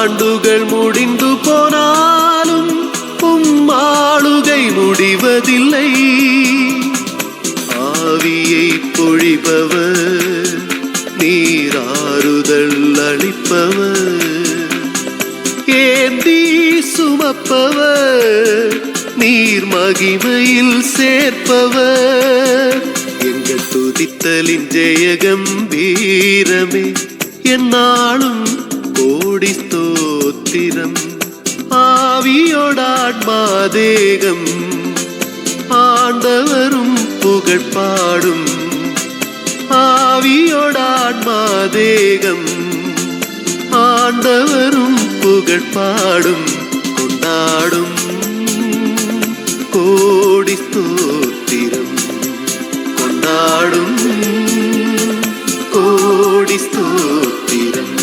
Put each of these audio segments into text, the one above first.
ஆண்டுகள் முடிந்து போனாலும் ஆளுகை முடிவதில்லை. ஆவியை பொழிபவர், நீராறுதல் அளிப்பவர், ஏந்தி சுமப்பவர், நீர் மகிமையில் சேர்ப்பவர். எங்கள் துதித்தலின் ஜெய கம்பீரமே, என்னாலும் கோடி ஸ்தோத்திரம். ஆவியோடாத்மா தேகம் ஆண்டவரும் புகழ் பாடும். ஆவியோடாத்மா தேகம் ஆண்டவரும் புகழ் பாடும். கொண்டாடும் கோடி ஸ்தோத்திரம், கொண்டாடும் கோடி ஸ்தோத்திரம்.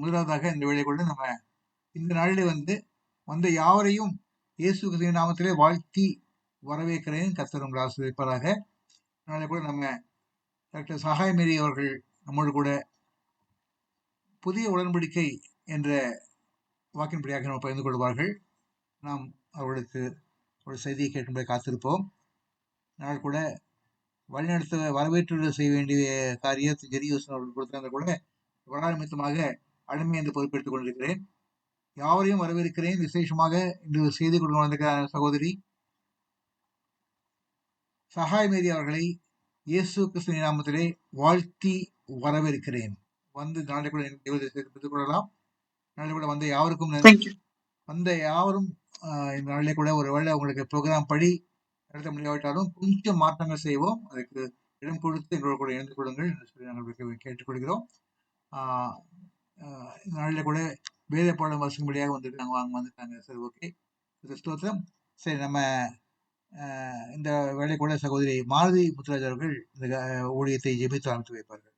முதலாவதாக இந்த வேலை கொண்டு நம்ம இந்த நாளிலே வந்த யாவரையும் இயேசு கிறிஸ்துவின் நாமத்திலே வாழ்த்தி வரவேற்கிறேன். கர்த்தர் உங்களை ஆசீர்வதிப்பாராக. நாளை கூட நம்ம டாக்டர் சகாய் மேரி அவர்கள் நம்மோடு கூட புதிய உடன்படிக்கை என்ற வாக்கின்படியாக நம்ம பகிர்ந்து கொள்வார்கள். நாம் அவர்களுக்கு ஒரு செய்தியை கேட்கும்படி காத்திருப்போம். நாள் கூட வழிநடத்த வரவேற்று செய்ய வேண்டிய காரியத்தை ஜெரியோசன் அவர்கள் கொடுத்திருந்த கூட நிமித்தமாக அடிமை என்று பொறுப்பெடுத்துக் கொண்டிருக்கிறேன். யாவரையும் வரவேற்கிறேன். விசேஷமாக இன்று செய்தி கொண்டு வந்திருக்கிற சகோதரி சகாய் மேரி அவர்களை இயேசு கிறிஸ்துவின் நாமத்திலே வாழ்த்தி வரவேற்கிறேன். நாளை கூட பெற்றுக் கொள்ளலாம். நாளை கூட யாவருக்கும் யாவரும் இந்த நாளிலே கூட ஒரு வேளை உங்களுக்கு ப்ரோக்ராம் படி நடத்த முடியாவிட்டாலும் கொஞ்சம் மாற்றங்கள் செய்வோம். அதுக்கு இடம் கொடுத்து எங்களோட கூட இணைந்து கொள்ளுங்கள் என்று சொல்லி நாங்கள் கேட்டுக்கொள்கிறோம். இந்த நாளில் கூட வேத பாடம் வாசிக்கும்படியாக வந்துட்டு நாங்கள் வந்துட்டாங்க. சரி, ஓகே, ஸ்தோத்திரம். சரி, நம்ம இந்த வேலை கூட சகோதரி மாருதி முத்துராஜ் அவர்கள் இந்த ஊழியத்தை ஜெபித்து ஆரம்பித்து வைப்பார்கள்.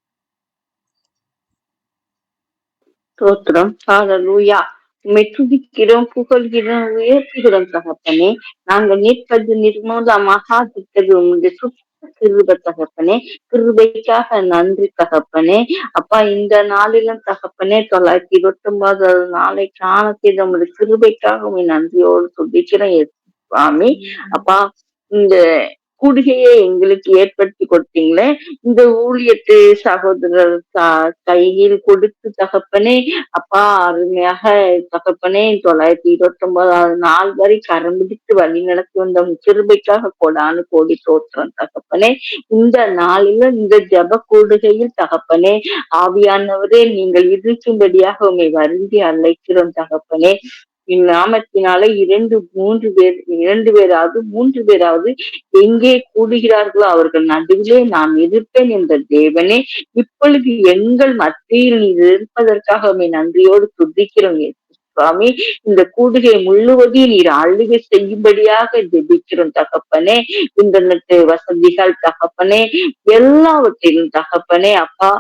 ஸ்தோத்திரம். ஹalleluya. உம்மை துதிக்கிறோம், புகழ்கிறோம், உயர்த்துகிறோம் தகப்பனே. நாங்கள் நிற்பது நிர்மூலமாக திட்டது உம்முடைய சுத்த கிருபை தகப்பனே. கிருபைக்காக நன்றி தகப்பனே. அப்பா, இந்த நாளிலும் தகப்பனே 929 நாளை காண செய்த உம்முடைய கிருபைக்காக உம்மை நன்றியோடு துதிக்கிறோம் சுவாமி. அப்பா, இந்த கூடுகையை எங்களுக்கு ஏற்படுத்தி கொடுத்தீங்களே, இந்த ஊழியத்தை சகோதரர் கையில் கொடுத்து தகப்பனே, அப்பா அருமையாக தகப்பனே 929 நாள் வரை கரம் பிடித்து வழி நடத்தி வந்த கிருபைக்காக கோடானு கோடி தோற்றம் தகப்பனே. இந்த நாளிலும் இந்த ஜப கூடுகையில் தகப்பனே, ஆவியானவரே நீங்கள் இருக்கும்படியாக உண்மை வருந்தி அழைக்கிறோம் தகப்பனே. இந்நாமத்தினாலே 2 பேராவது 3 பேராவது எங்கே கூடுகிறார்களோ அவர்கள் நடுவிலே நான் இருப்பேன் என்ற தேவனே, இப்பொழுது எங்கள் மத்தியில் நீர் இருப்பதற்காக உம்மை நன்றியோடு துதிக்கிறோம் சுவாமி. இந்த கூடுகை முழுவதையும் நீர் ஆளுகை செய்யும்படியாக ஜெபிக்கிறோம் தகப்பனே. இன்டர்நெட் வசதிகள் தகப்பனே, எல்லாவற்றிலும் தகப்பனே, அப்பா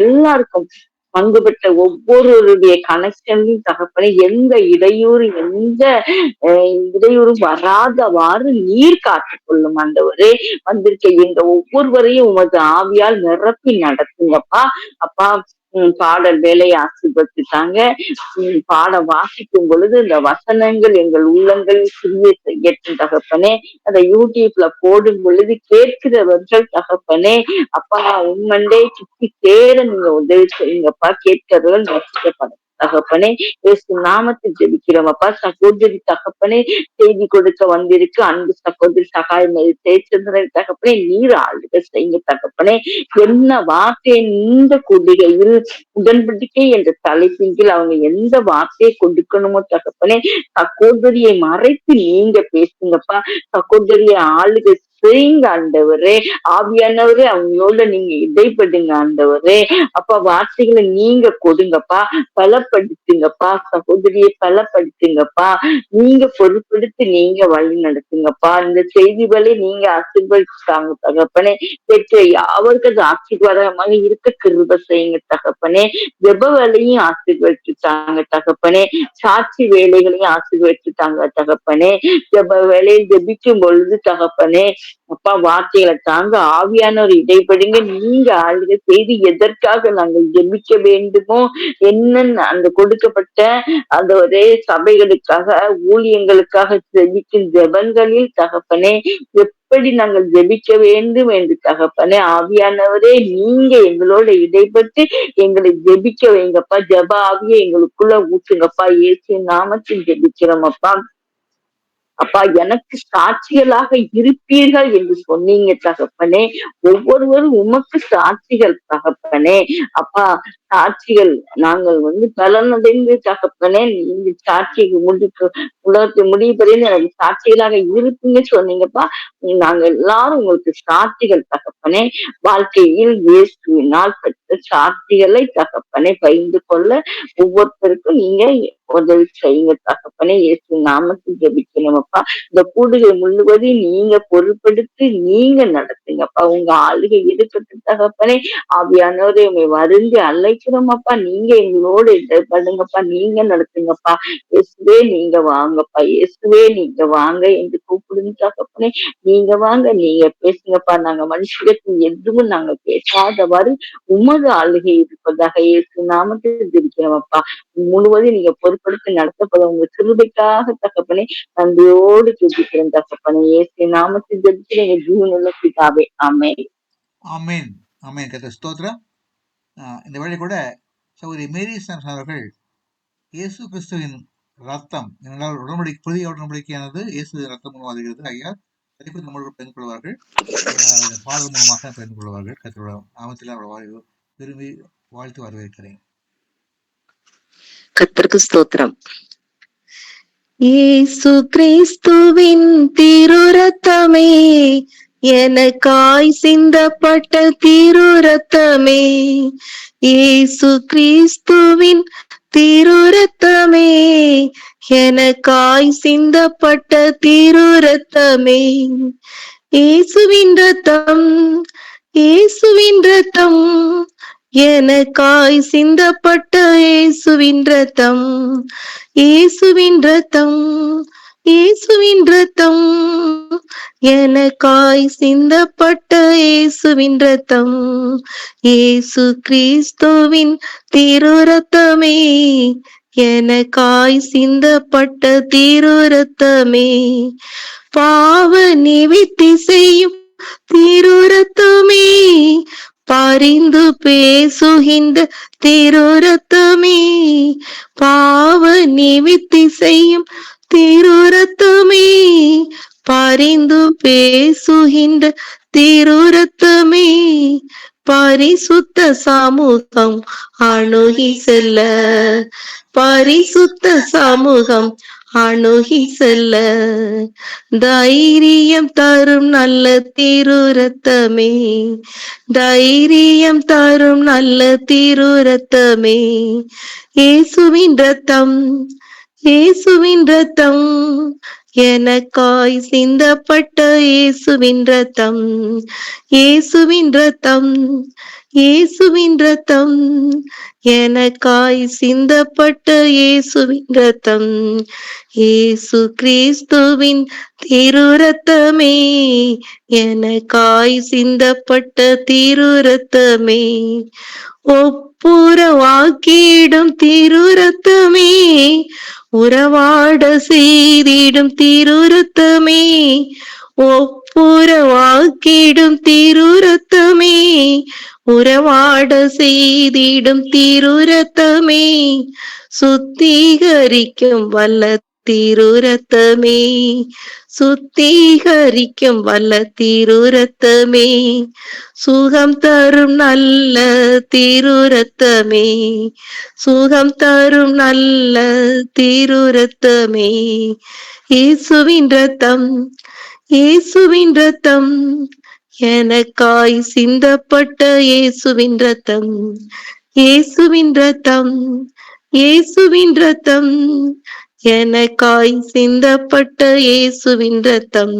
எல்லாருக்கும் பங்குபெற்ற ஒவ்வொருவருடைய கனெக்ஷன்லையும் தகப்பனே எந்த இடையூறு வராதவாறு நீர் காத்துக்கொள்ளும் ஆண்டவரே. வந்திருக்க எங்க ஒவ்வொருவரையும் உமது ஆவியால் நிரப்பி நடத்துங்கப்பா. அப்பா, பாடல் வேலையை ஆசீர்வதித்தாங்க. பாடம் வாசிக்கும் பொழுது இந்த வசனங்கள் எங்கள் உள்ளங்களில் சிறிய செய்யட்டும் தகப்பனே. அதை யூடியூப்ல போடும் பொழுது கேட்கிறவர்கள் தகப்பனே, அப்பா உண்மண்டே சுத்தி சேர நீங்க உதவி செய்யுங்கப்பா. கேட்கிறவர்கள் ரசிக்கப்படும் தகப்பனே. இயேசு நாமத்தில் ஜெபிக்கிறோம் அப்பா. சகோதரி தகப்பனே, செய்தி கொடுக்க வந்திருக்கு அன்பு சகோதரி சகாயம் தேய்ச்சந்திரன் தகப்பனே, நீர் ஆளுகை செய்யுங்க தகப்பனே. என்ன வார்த்தையை இந்த கூடுகையில் உடன்படிக்கை என்ற தலைப்பின் கீழ் அவங்க எந்த வார்த்தையை கொடுக்கணுமோ தகப்பனே, சகோதரியை மறைத்து நீங்க பேசுங்கப்பா. சகோதரியை ஆளுகை செய்யுங்க ஆண்டவரே. ஆவியானவரே, அவங்களோட நீங்க இடைப்படுங்க ஆண்டவரே. அப்பா, வார்த்தைகளை நீங்க கொடுங்கப்பா, பலப்படுத்துங்கப்பா. சகோதரியை பலப்படுத்துங்கப்பா. நீங்க பொறுப்படுத்தி நீங்க வழி நடத்துங்கப்பா. இந்த செய்திகளை நீங்க ஆசீர்வதித்தாங்க தகப்பனே. பெற்ற யாவருக்கு ஆசீர்வாதமாக இருக்க கிருபை செய்யுங்க தகப்பனே. ஜெப வேலையும் ஆசீர்வதிச்சுட்டாங்க தகப்பனே. சாட்சி வேலைகளையும் ஆசீர்வதிச்சுட்டாங்க தகப்பனே. ஜெப வேலையை ஜெபிக்கும் பொழுது தகப்பனே, அப்பா வார்த்தைகளை தாங்க ஆவியானவர் இடைப்படுங்க. நீங்க ஆளுக செய்தி எதற்காக நாங்கள் ஜெபிக்க வேண்டுமோ, என்னென்ன அந்த கொடுக்கப்பட்ட அந்த ஒரே சபைகளுக்காக ஊழியங்களுக்காக ஜெபிக்கும் ஜெபங்களில் தகப்பனே, எப்படி நாங்கள் ஜெபிக்க வேண்டும் என்று தகப்பனே, ஆவியானவரே நீங்க எங்களோட இடைப்பட்டு எங்களை ஜெபிக்க வைங்கப்பா. ஜெப ஆவியை எங்களுக்குள்ள ஊற்றுங்கப்பா. இயேசு நாமத்தில் ஜெபிக்கிறோம் அப்பா. அப்பா, எனக்கு சாட்சிகளாக இருப்பீர்கள் என்று சொன்னீங்க தகப்பனே. ஒவ்வொருவரும் உமக்கு சாட்சிகள் தகப்பனே. அப்பா, சாட்சிகள் நாங்கள் பலனடைந்து தகப்பனே, இந்த சாட்சிக்கு உலகத்தை முடிவுபடின்னு எனக்கு சாட்சிகளாக இருப்பீங்க சொன்னீங்கப்பா. நாங்க எல்லாரும் உங்களுக்கு சாட்சிகள் தகப்பனே. வாழ்க்கையில் இயேசுவினால் பெற்ற சாட்சிகளை தகப்பனே பகிர்ந்து கொள்ள ஒவ்வொருத்தருக்கும் நீங்க உதவி செய்யுங்க தகப்பனே. இயேசு நாமத்தில் ஜெபிக்கணுமப்பா. இந்த கூடுகை முழுவதையும் நீங்க பொறுப்படுத்தி நீங்க நடத்துங்கப்பா. உங்க ஆளுகை இருக்கட்டும் தகப்பனே. ஆவியானவரை உண்மை வருந்தி அழைக்கிறோமப்பா. நீங்க எங்களோட பண்ணுங்கப்பா. நீங்க நடத்துங்கப்பா. இயேசுவே நீங்க வாங்கப்பா. இயேசுவே நீங்க வாங்க என்று கூப்பிடுங்க தகப்பனே. நீங்க வாங்க, நீங்க பேசுங்கப்பா. நாங்க மனுஷத்துக்கு எதுவும் நாங்க பேசாதவாறு உமது ஆளுகை இருப்பதாக இயேசு நாமத்தில் ஜெபிக்கிறோமப்பா. முழுவதும் நீங்க பொறுப்படுத்தி நடத்தப்பட உங்க கிருபைக்காக தகப்பனே நன்றியோடு ஜெபிக்கிறேன் தகப்பனே. இயேசு நாமத்தில் ஜெபிக்கிற எங்க ஜீவனுள்ள பிதாவே, ஆமென். ஆமென், ஆமென். கர்த்தர் ஸ்தோத்திரம். இந்த வேளை கூட சகோதரி மேரி சாம்சன் அவர்கள் இயேசு கிறிஸ்துவின் ரத்தம் என்னால் உடன்படிக்கை, புதிய உடன்படிக்கையானது இயேசு ரத்தம் மூலம் வருகிறது. ஐயா அதை குறித்து நம்மளோட பகிர்ந்து கொள்வார்கள். பாடல் மூலமாக பகிர்ந்து கொள்வார்கள். கர்த்தரோட நாமத்தில் அவரை விரும்பி வாழ்த்து வரவேற்கிறேன். கர்த்தருக்கு ஸ்தோத்திரம். இயேசு கிறிஸ்துவின் திரு ரத்தமே எனக்காய் சிந்தப்பட்ட திரு ரத்தமே, இயேசு கிறிஸ்துவின் திரு ரத்தமே, எனக்காய் சிந்தப்பட்ட திரு ரத்தமே, இயேசுவின் ரத்தம், இயேசுவின் ரத்தம், எனக்காய் சிந்தப்பட்ட இயேசுவின் ரத்தம், இயேசுவின் ரத்தம், இயேசுவின் ரத்தம், எனக்காய் சிந்தப்பட்ட இயேசுவின் ரத்தம், இயேசு கிறிஸ்துவின் திரு ரத்தமே, எனக்காய் சிந்தப்பட்ட திரு ரத்தமே, பாவ நிவிர்த்தி செய்யும் திரு ரத்தமே, பரிந்து பேசுகின்ற திரு ரத்தமே, பாவ நிவிர்த்தி செய்யும் திரு ரத்தமே, பரிந்து பேசுகின்ற திரு ரத்தமே, பரிசுத்த சமூகம் அணுகி செல்ல, பரிசுத்த சமூகம் அணுகி செல்ல, தைரியம் தரும் நல்ல திரு ரத்தமே, தைரியம் தரும் நல்ல திரு ரத்தமே, இயேசுவின் ரத்தம், இயேசுவின் ரத்தம், எனக்காய் சிந்தப்பட்ட இயேசுவின் ரத்தம், இயேசுவின் ரத்தம், இயேசுவின் ரத்தம், எனக்காய் சிந்தப்பட்ட இயேசுவின் ரத்தம், இயேசு கிறிஸ்துவின் திரு ரத்தமே, எனக்காய் சிந்தப்பட்ட திரு ரத்தமே, ஒப்புரவாக்கிடும் திரு ரத்தமே, உறவாட செய்திடும் திரு ரத்தமே, ஒப்புரவாக்கிடும் திரு ரத்தமே, உறவாட செய்திடும் திரு ரத்தமே, சுத்திகரிக்கும் வல்ல திரு ரத்தமே, சுத்திகரிக்கும் வல்ல திரு ரத்தமே, சுகம் தரும் நல்ல திரு ரத்தமே, சுகம் தரும் நல்ல திரு ரத்தமே, இயேசுவின் ரத்தம், இயேசுவின் ரத்தம், எனக்காய் சிந்தப்பட்ட இயேசுவின் ரத்தம், இயேசுவின் ரத்தம், இயேசுவின் ரத்தம், எனக்காய் சிந்தப்பட்ட இயேசுவின் ரத்தம்,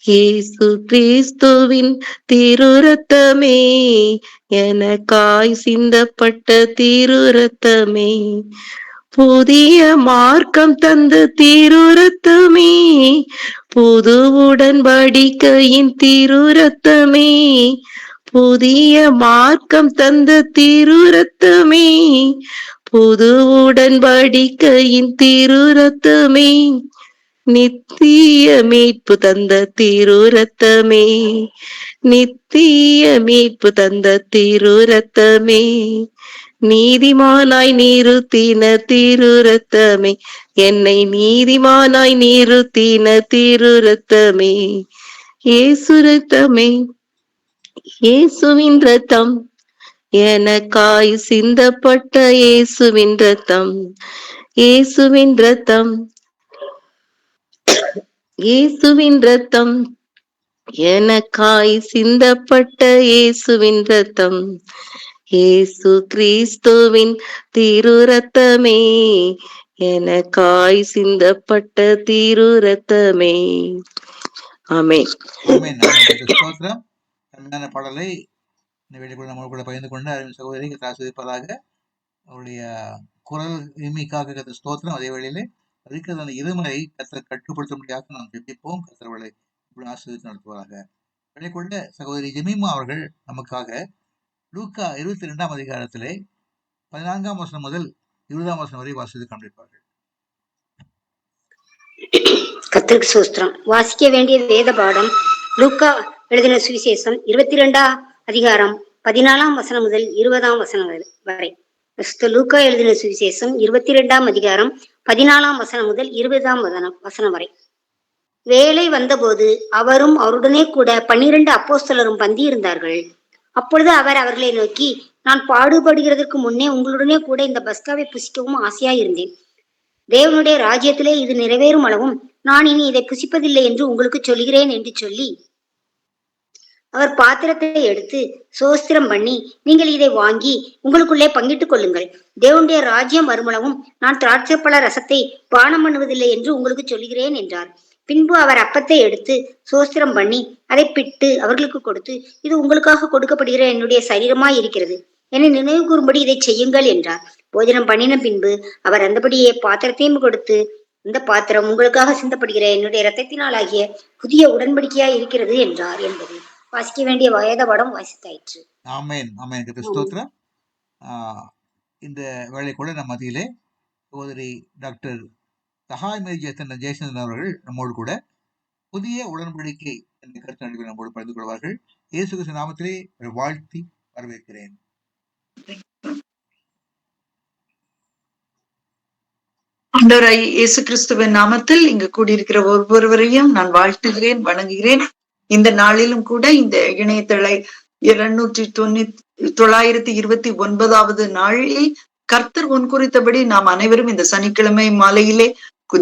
இயேசு கிறிஸ்துவின் திரு ரத்தமே, எனக்காய் சிந்தப்பட்ட திரு ரத்தமே, புதிய மார்க்கம் தந்த திரு ரத்தமே, புது உடன்படிக்கையின் திரு ரத்தமே, புதிய மார்க்கம் தந்த திரு ரத்தமே, புது உடன்படிக்கையின் திரு ரத்தமே, நித்திய மீட்பு தந்த திரு ரத்தமே, நித்திய மீட்பு தந்த திரு ரத்தமே, நீதிமானாய் நிறுத்தின திரு ரத்தமே, என்னை நீதிமானாய் நிறுத்தின திரு ரத்தமே, இயேசு ரத்தமே, இயேசுவின் ரத்தம், எனக்காய் சிந்தப்பட்ட இயேசுவின் ரத்தம், இயேசுவின் ரத்தம், இயேசுவின் ரத்தம், எனக்காய் சிந்தப்பட்ட இயேசுவின் ரத்தம், இயேசு கிறிஸ்துவின் திரு ரத்தமே, எனக்காய் சிந்தப்பட்ட திரு ரத்தமே. ஆமென். ஆமென். ஸ்தோத்திரம். அருமையான பாடலை இந்த வேலை கூட நம்ம கூட பகிர்ந்து கொண்டு அருமை சகோதரி ஆசிரியப்பதாக அவருடைய குரல் இனிமைக்காக கத்த ஸ்தோத்திரம். அதே வேளையிலே இருக்கிற அந்த இருமலை கத்தரை கட்டுப்படுத்தும்படியாக நாம் ஜெபிப்போம். கத்தர்களை இப்படி ஆசிரியத்து நடத்துவாராக. வேலை கொண்ட சகோதரி ஜெமிமா அவர்கள் நமக்காக லூக்கா 22ஆம் அதிகாரத்திலே 14ஆம் வசனம் முதல் 20ஆம் வசனம் வரை வாசித்து காண்பிப்பார்கள். கர்த்தருக்கு ஸ்தோத்திரம். வாசிக்க வேண்டிய வேத பாடம் லூக்கா எழுதின சுவிசேஷம் 22ஆம் அதிகாரம் 14ஆம் வசனம் முதல் 20ஆம் வசனம் வரை. லூக்கா எழுதின சுவிசேஷம் 22ஆம் அதிகாரம் 14ஆம் வசனம் முதல் 20ஆம் வசனம் வரை. வேலை வந்தபோது அவரும் அவருடனே கூட 12 அப்போஸ்தலரும் பந்தியிருந்தார்கள். அப்பொழுது அவர் அவர்களை நோக்கி, நான் பாடுபடுகிறதற்கு முன்னே உங்களுடனே கூட இந்த பஸ்காவை புசிக்கவும் ஆசையாயிருந்தேன். தேவனுடைய ராஜ்யத்திலே இது நிறைவேறும் அளவும் நான் இனி இதை புசிப்பதில்லை என்று உங்களுக்கு சொல்கிறேன் என்று சொல்லி அவர் பாத்திரத்தை எடுத்து சோஸ்திரம் பண்ணி, நீங்கள் இதை வாங்கி உங்களுக்குள்ளே பங்கிட்டுக் கொள்ளுங்கள். தேவனுடைய ராஜ்யம் வருமளவும் நான் திராட்சைப்பழ ரசத்தை பானம் பண்ணுவதில்லை என்று உங்களுக்கு சொல்கிறேன் என்றார். பின்பு அவர் அப்பத்தை எடுத்து சோஸ்திரம் பண்ணி அதை பிட்டு அவர்களுக்கு கொடுத்து, இது உங்களுக்காக கொடுக்கப்படுகிற என்னுடைய சரீரமாய் இருக்கிறது, என்னை நினைவு கூறும்படி இதை செய்யுங்கள் என்றார். போஜனம் பண்ணின பின்பு அவர் அந்தபடியே பாத்திரத்தையும் கொடுத்து, இந்த பாத்திரம் உங்களுக்காக சிந்தப்படுகிற என்னுடைய இரத்தத்தினால் ஆகிய புதிய உடன்படிக்கையா இருக்கிறது என்றார் என்பது வாசிக்க வேண்டிய வேத பாடம் வாசித்தாயிற்று. ஆமேன் ஆமேன் ஸ்தோத்திரம். இந்த வேலை கூட நம் மத்தியிலே சகோதரி டாக்டர் சகாய் மேஜேசன் ஜெயசந்திரன் அவர்கள் நம்மோடு கூட புதிய உடன்படிக்கை என்ற கருத்து நடுவில் நம்மோடு பகிர்ந்து கொள்வார்கள். இயேசு கிறிஸ்து நாமத்திலே வாழ்த்தி வரவேற்கிறேன். ஆண்டவராய் இயேசு கிறிஸ்துவின் நாமத்தில் இங்கு கூடியிருக்கிற ஒவ்வொருவரையும் நான் வாழ்த்துகிறேன், வணங்குகிறேன். இந்த நாளிலும் கூட இந்த இணையதளை 929வது நாளில் கர்த்தர் முன்குறித்தபடி நாம் அனைவரும் இந்த சனிக்கிழமை மாலையிலே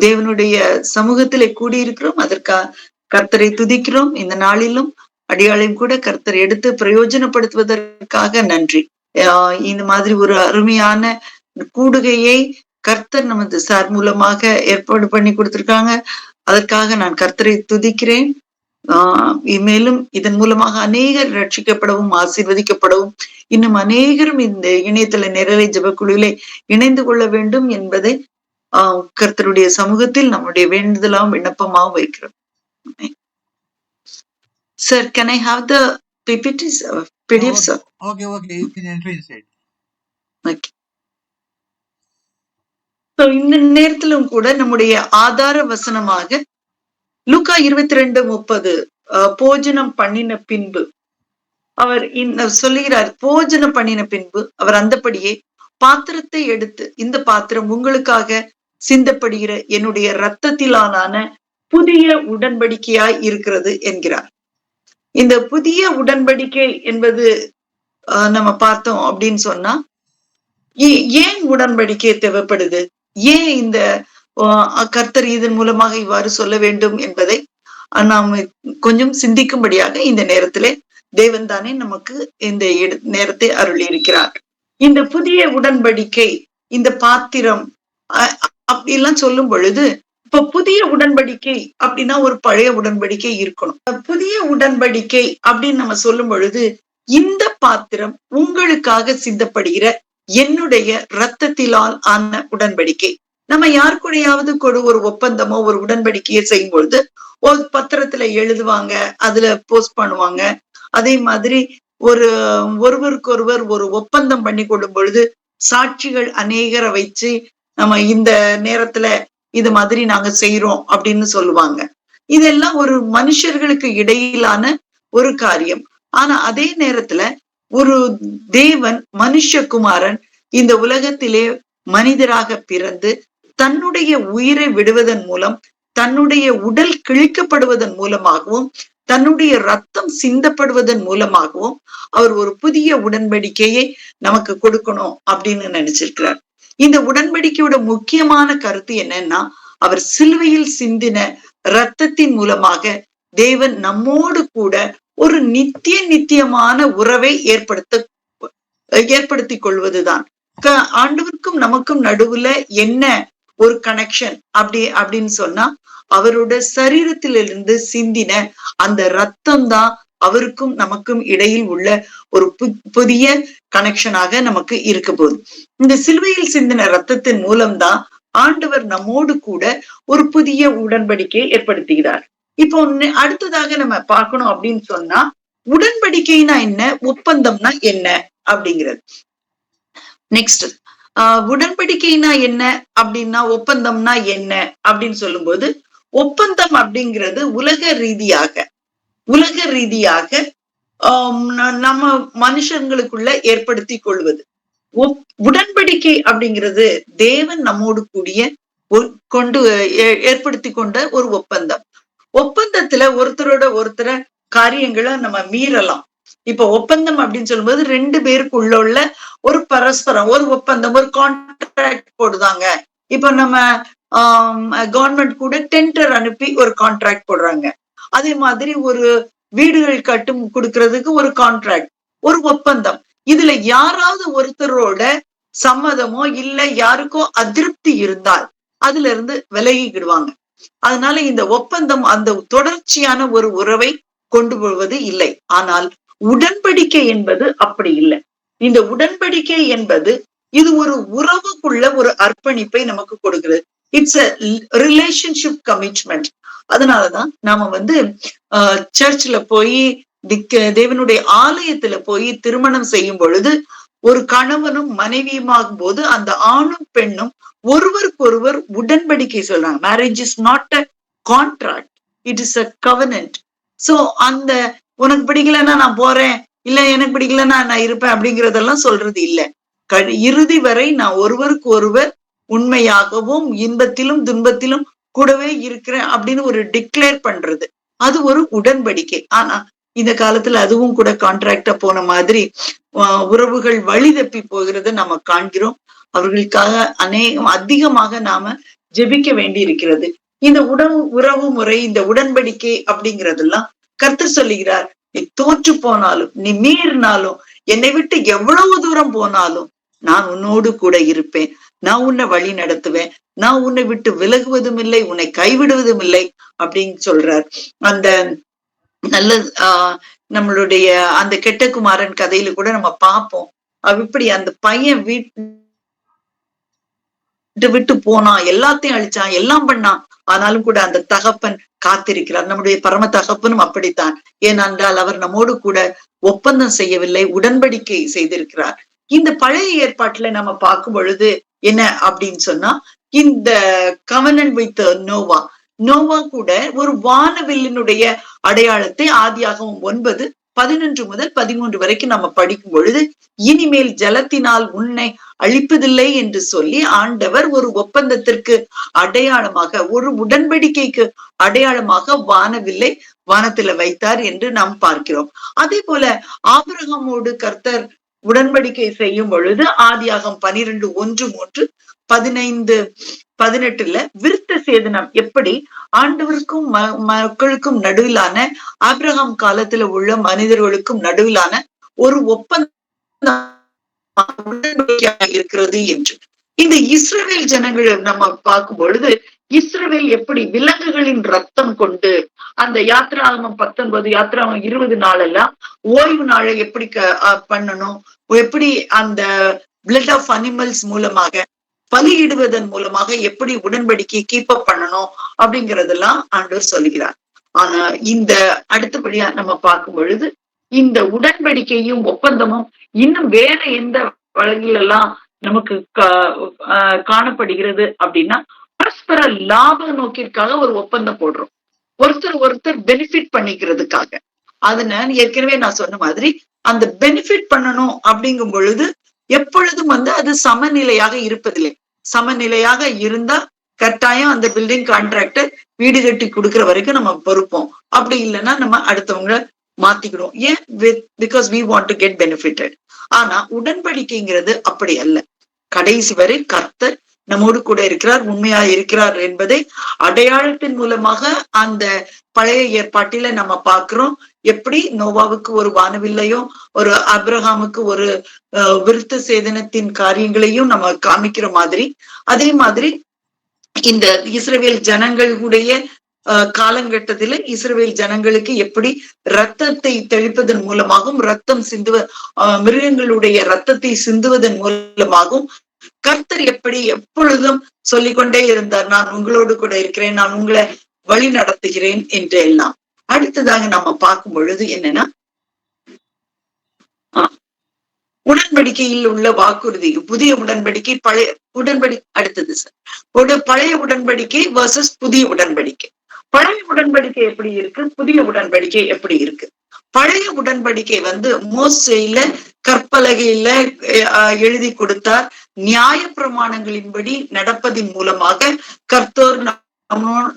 தேவனுடைய சமூகத்திலே கூடியிருக்கிறோம். அதற்காக கர்த்தரை துதிக்கிறோம். இந்த நாளிலும் அடியாளையும் கூட கர்த்தர் எடுத்து பிரயோஜனப்படுத்துவதற்காக நன்றி. இந்த மாதிரி ஒரு அருமையான கூடுகையை கர்த்தர் நமது சார் மூலமாக ஏற்பாடு பண்ணி கொடுத்திருக்காங்க. அதற்காக நான் கர்த்தரை துதிக்கிறேன். மேலும் இதன் மூலமாக அநேகர் ரட்சிக்கப்படவும் ஆசீர்வதிக்கப்படவும் இன்னும் அநேகரும் இந்த இணையதள நேரலை ஜெபக்குழுவிலே இணைந்து கொள்ள வேண்டும் என்பதை கர்த்தருடைய சமூகத்தில் நம்முடைய வேண்டுதலாகவும் விண்ணப்பமாகவும் வைக்கிறோம். Sir, can I have the PPTs, PDF, sir? Okay, you can enter inside. Okay. So, இந்த நேரத்திலும் கூட நம்முடைய ஆதார வசனமாக லூக்கா 22:30 போஜனம் பண்ணின பின்பு அவர் சொல்லுகிறார். போஜனம் பண்ணின பின்பு அவர் அந்தபடியே பாத்திரத்தை எடுத்து, இந்த பாத்திரம் உங்களுக்காக சிந்தப்படுகிற என்னுடைய இரத்தத்திலான புதிய உடன்படிக்கையாய் இருக்கிறது என்கிறார். இந்த புதிய உடன்படிக்கை என்பது நம்ம பார்த்தோம் அப்படின்னு சொன்னா, ஏன் உடன்படிக்கை தேவைப்படுது, ஏன் இந்த கர்த்தர் இதன் மூலமாக இவ்வாறு சொல்ல வேண்டும் என்பதை நாம் கொஞ்சம் சிந்திக்கும்படியாக இந்த நேரத்திலே தேவன் தானே நமக்கு இந்த நேரத்தை அருளி இருக்கிறார். இந்த புதிய உடன்படிக்கை, இந்த பாத்திரம் அப்படிலாம் சொல்லும் பொழுது, இப்ப புதிய உடன்படிக்கை அப்படின்னா ஒரு பழைய உடன்படிக்கை இருக்கணும். புதிய உடன்படிக்கை அப்படின்னு நம்ம சொல்லும் பொழுது, இந்த பாத்திரம் உங்களுக்காக சிந்தப்படுகிற என்னுடைய இரத்தத்திலால் ஆன உடன்படிக்கை. நம்ம யாருக்குடையாவது ஒரு ஒப்பந்தமோ ஒரு உடன்படிக்கையை செய்யும் பொழுது ஒரு பத்திரத்துல எழுதுவாங்க, அதுல போஸ்ட் பண்ணுவாங்க. அதே மாதிரி ஒருவருக்கொருவர் ஒரு ஒப்பந்தம் பண்ணி கொள்ளும் பொழுது சாட்சிகள் அநேகரை வச்சு நம்ம இந்த நேரத்துல இது மாதிரி நாங்க செய்யறோம் அப்படின்னு சொல்லுவாங்க. இதெல்லாம் ஒரு மனுஷர்களுக்கு இடையிலான ஒரு காரியம். ஆனா அதே நேரத்துல ஒரு தேவன் மனுஷகுமாரன் இந்த உலகத்திலே மனிதராக பிறந்து தன்னுடைய உயிரை விடுவதன் மூலம், தன்னுடைய உடல் கிழிக்கப்படுவதன் மூலமாகவும், தன்னுடைய ரத்தம் சிந்தப்படுவதன் மூலமாகவும் அவர் ஒரு புதிய உடன்படிக்கையை நமக்கு கொடுக்கணும் அப்படின்னு நினைச்சிருக்கிறார். இந்த உடன்படிக்கையோட முக்கியமான கருத்து என்னன்னா, அவர் சிலுவையில் சிந்தின இரத்தத்தின் மூலமாக தேவன் நம்மோடு கூட ஒரு நித்தியமான உறவை ஏற்படுத்தி கொள்வதுதான். ஆண்டவருக்கும் நமக்கும் நடுவுல என்ன ஒரு கனெக்ஷன் அப்படின்னு சொன்னா, அவரோட சரீரத்திலிருந்து சிந்தின அந்த ரத்தம் தான் அவருக்கும் நமக்கும் இடையில் உள்ள ஒரு புதிய கனெக்ஷனாக நமக்கு இருக்க போகுது. இந்த சிலுவையில் சிந்தின ரத்தத்தின் மூலம்தான் ஆண்டவர் நம்மோடு கூட ஒரு புதிய உடன்படிக்கையை ஏற்படுத்துகிறார். இப்போ அடுத்ததாக நம்ம பார்க்கணும் அப்படின்னு சொன்னா, உடன்படிக்கைனா என்ன, ஒப்பந்தம்னா என்ன அப்படிங்கிறது. நெக்ஸ்ட், உடன்படிக்கைனா என்ன அப்படின்னா, ஒப்பந்தம்னா என்ன அப்படின்னு சொல்லும்போது, ஒப்பந்தம் அப்படிங்கிறது உலக ரீதியாக நம்ம மனுஷங்களுக்குள்ள ஏற்படுத்தி கொள்வது. உடன்படிக்கை அப்படிங்கிறது தேவன் நம்மோடு கூடிய ஏற்படுத்தி கொண்ட ஒரு ஒப்பந்தம். ஒப்பந்தத்துல ஒருத்தரோட ஒருத்தர காரியங்களை நம்ம மீறலாம். இப்ப ஒப்பந்தம் அப்படின்னு சொல்லும்போது 2 பேருக்குள்ள உள்ள ஒரு பரஸ்பரம் ஒரு ஒப்பந்தம், ஒரு கான்ட்ராக்ட் போடுதாங்க. இப்ப நம்ம கவர்மெண்ட் கூட டெண்டர் அனுப்பி ஒரு கான்ட்ராக்ட் போடுறாங்க. அதே மாதிரி ஒரு வீடுகள் கொடுக்கறதுக்கு ஒரு கான்ட்ராக்ட், ஒரு ஒப்பந்தம். இதுல யாராவது ஒருத்தரோட சம்மதமோ இல்ல யாருக்கோ அதிருப்தி இருந்தால் அதுல இருந்து விலகிக்கிடுவாங்க. அதனால இந்த ஒப்பந்தம் அந்த தொடர்ச்சியான ஒரு உறவை கொண்டு போவது இல்லை. ஆனால் உடன்படிக்கை என்பது அப்படி இல்லை. இந்த உடன்படிக்கை என்பது இது ஒரு உறவுக்குள்ள ஒரு அர்ப்பணிப்பை நமக்கு கொடுக்கிறது. It's a relationship commitment. அதனாலதான் நாம சர்ச்ல போய் தேவனுடைய ஆலயத்துல போய் திருமணம் செய்யும் பொழுது ஒரு கணவனும் மனைவியுமாகும் போது அந்த ஆணும் பெண்ணும் ஒருவருக்கொருவர் உடன்படிக்கை சொல்றாங்க. Marriage is not a contract, it is a covenant. So அந்த உனக்கு பிடிக்கலன்னா நான் போறேன், இல்ல எனக்கு பிடிக்கலன்னா நான் இருப்பேன் அப்படிங்கறதெல்லாம் சொல்றது இல்ல. இறுதி வரை நான் ஒருவருக்கு ஒருவர் உண்மையாகவும் இன்பத்திலும் துன்பத்திலும் கூடவே இருக்கிறேன் அப்படின்னு ஒரு டிக்ளேர் பண்றது, அது ஒரு உடன்படிக்கை. ஆனா இந்த காலத்துல அதுவும் கூட கான்ட்ராக்டா போன மாதிரி உறவுகள் வழி தப்பி போகிறத நம்ம காண்கிறோம். அவர்களுக்காக அதிகமாக நாம ஜெபிக்க வேண்டி இருக்கிறது. இந்த உறவு முறை, இந்த உடன்படிக்கை அப்படிங்கறதெல்லாம் கர்த்தர் சொல்லுகிறார், நீ தோற்று போனாலும் நீ மீறினாலும் என்னை விட்டு எவ்வளவு தூரம் போனாலும் நான் உன்னோடு கூட இருப்பேன், நான் உன்னை வழி நடத்துவேன், நான் உன்னை விட்டு விலகுவதும் இல்லை, உன்னை கைவிடுவதும் இல்லை அப்படின்னு சொல்றார். அந்த நல்ல நம்மளுடைய அந்த கெட்ட குமாரன் கதையில கூட நம்ம பார்ப்போம். இப்படி அந்த பையன் விட்டு போனான், எல்லாத்தையும் அழிச்சான், எல்லாம் பண்ணான். ஆனாலும் கூட அந்த தகப்பன் காத்திருக்கிறார். நம்முடைய பரம தகப்பனும் அப்படித்தான். ஏனென்றால் அவர் நம்மோடு கூட ஒப்பந்தம் செய்யவில்லை, உடன்படிக்கை செய்திருக்கிறார். இந்த பழைய ஏற்பாட்டுல நம்ம பார்க்கும் பொழுது என்ன அப்படின்னு சொன்னா, இந்த கவனன்ட் வித் நோவா கூட ஒரு வானவில்லினுடைய அடையாளத்தை ஆதியாகமம் 9:11 முதல் 13 வரைக்கும் நம்ம படிக்கும் பொழுது, இனிமேல் ஜலத்தினால் உன்னை அழிப்பதில்லை என்று சொல்லி ஆண்டவர் ஒரு ஒப்பந்தத்திற்கு அடையாளமாக, ஒரு உடன்படிக்கைக்கு அடையாளமாக வானவில்லை வானத்துல வைத்தார் என்று நாம் பார்க்கிறோம். அதே போல ஆபிரகாமோடு கர்த்தர் உடன்படிக்கை செய்யும் பொழுது ஆதியாகமம் 12:1-3, 15:18 விருத்த சேதனம் எப்படி ஆண்டவருக்கும் மக்களுக்கும் நடுவிலான, ஆபிரகாம் காலத்துல உள்ள மனிதர்களுக்கும் நடுவிலான ஒரு ஒப்பந்தம் இருக்கிறது என்று. இந்த இஸ்ரவேல் ஜனங்களை நம்ம பார்க்கும் பொழுது, இஸ்ரவேல் எப்படி விலங்குகளின் ரத்தம் கொண்டு அந்த யாத்திராகமம் 19, யாத்திராகமம் 20 நாளெல்லாம் ஓய்வு நாளை எப்படி பண்ணணும், எப்படி அந்த பிளட் ஆஃப் அனிமல்ஸ் மூலமாக பலியிடுவதன் மூலமாக எப்படி உடன்படிக்கை கீப் அப் பண்ணணும் அப்படிங்கறதெல்லாம் ஆண்டவர் சொல்லுகிறார். ஆனா இந்த அடுத்தபடியா நம்ம பார்க்கும் பொழுது, இந்த உடன்படிக்கையும் ஒப்பந்தமும் இன்னும் வேற எந்த வழக்கில் எல்லாம் நமக்கு காணப்படுகிறது அப்படின்னா, பரஸ்பர லாப நோக்கிற்காக ஒரு ஒப்பந்தம் போடுறோம், ஒருத்தர் பெனிஃபிட் பண்ணிக்கிறதுக்காக. அதனால ஏற்கனவே நான் சொன்ன மாதிரி அந்த பெனிஃபிட் பண்ணணும் அப்படிங்கும் பொழுது எப்பொழுதும் அது சமநிலையாக இருப்பதில்லை. சமநிலையாக இருந்தா கட்டாயம் அந்த பில்டிங் கான்ட்ராக்டர் வீடு கட்டி கொடுக்குற வரைக்கும் நம்ம பொறுப்போம். அப்படி இல்லைன்னா நம்ம அடுத்தவங்க மாத்திக்கிடுவோம். ஏன்? Because we want to get benefited. ஆனா உடன்படிக்கைங்கிறது அப்படி அல்ல. கடைசி வரை கர்த்தர் நம்மோடு கூட இருக்கிறார், உண்மையா இருக்கிறார் என்பதை அடையாளத்தின் மூலமாக அந்த பழைய ஏற்பாட்டில நம்ம பார்க்கிறோம். எப்படி நோவாவுக்கு ஒரு வானவில்லையும் ஒரு ஆபிரகாமுக்கு ஒரு விருத்த சேதனத்தின் காரியங்களையும் நம்ம காமிக்கிற மாதிரி, அதே மாதிரி இந்த இஸ்ரவேல் ஜனங்களுடைய காலங்கட்டத்தில இஸ்ரவேல் ஜனங்களுக்கு எப்படி ரத்தத்தை தெளிப்பதன் மூலமாகவும் ரத்தம் மிருகங்களுடைய ரத்தத்தை சிந்துவதன் மூலமாகவும் கர்த்தர் எப்படி எப்பொழுதும் சொல்லிக்கொண்டே இருந்தார், நான் உங்களோடு கூட இருக்கிறேன், நான் உங்களை வழி நடத்துகிறேன் என்று எல்லாம். அடுத்ததாக நம்ம பார்க்கும் பொழுது என்னன்னா, உடன்படிக்கையில் உள்ள வாக்குறுதி, புதிய உடன்படிக்கை, பழைய உடன்படிக்கை. அடுத்தது சார், பழைய உடன்படிக்கை வர்சஸ் புதிய உடன்படிக்கை. பழைய உடன்படிக்கை எப்படி இருக்கு, புதிய உடன்படிக்கை எப்படி இருக்கு? பழைய உடன்படிக்கை மோசேயில கற்பலகையில எழுதி கொடுத்தார். நியாய பிரமாணங்களின்படி நடப்பதின் மூலமாக கர்த்தர்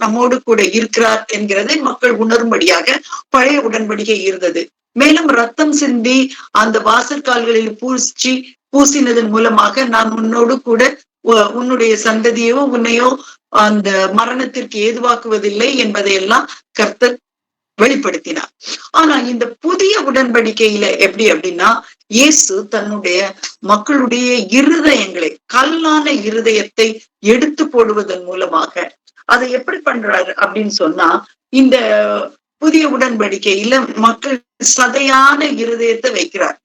நம்மோடு கூட இருக்கிறார் என்கிறதை மக்கள் உணரும்படியாக பழைய உடன்படிக்கை இருந்தது. மேலும் ரத்தம் சிந்தி அந்த வாசற்கால்களில் பூசினதன் மூலமாக நான் உன்னோடு கூட உன்னுடைய சந்ததியோ உன்னையோ அந்த மரணத்திற்கு ஏதுவாக்குவதில்லை என்பதையெல்லாம் கர்த்தர் வெளிப்படுத்தினார். ஆனா இந்த புதிய உடன்படிக்கையில எப்படி அப்படின்னா, இயேசு தன்னுடைய மக்களுடைய இருதயங்களை, கல்லான இருதயத்தை எடுத்து போடுவதன் மூலமாக அதை எப்படி பண்றாரு அப்படின்னு சொன்னா, இந்த புதிய உடன்படிக்கையில மக்கள் சதையான இருதயத்தை வைக்கிறார்.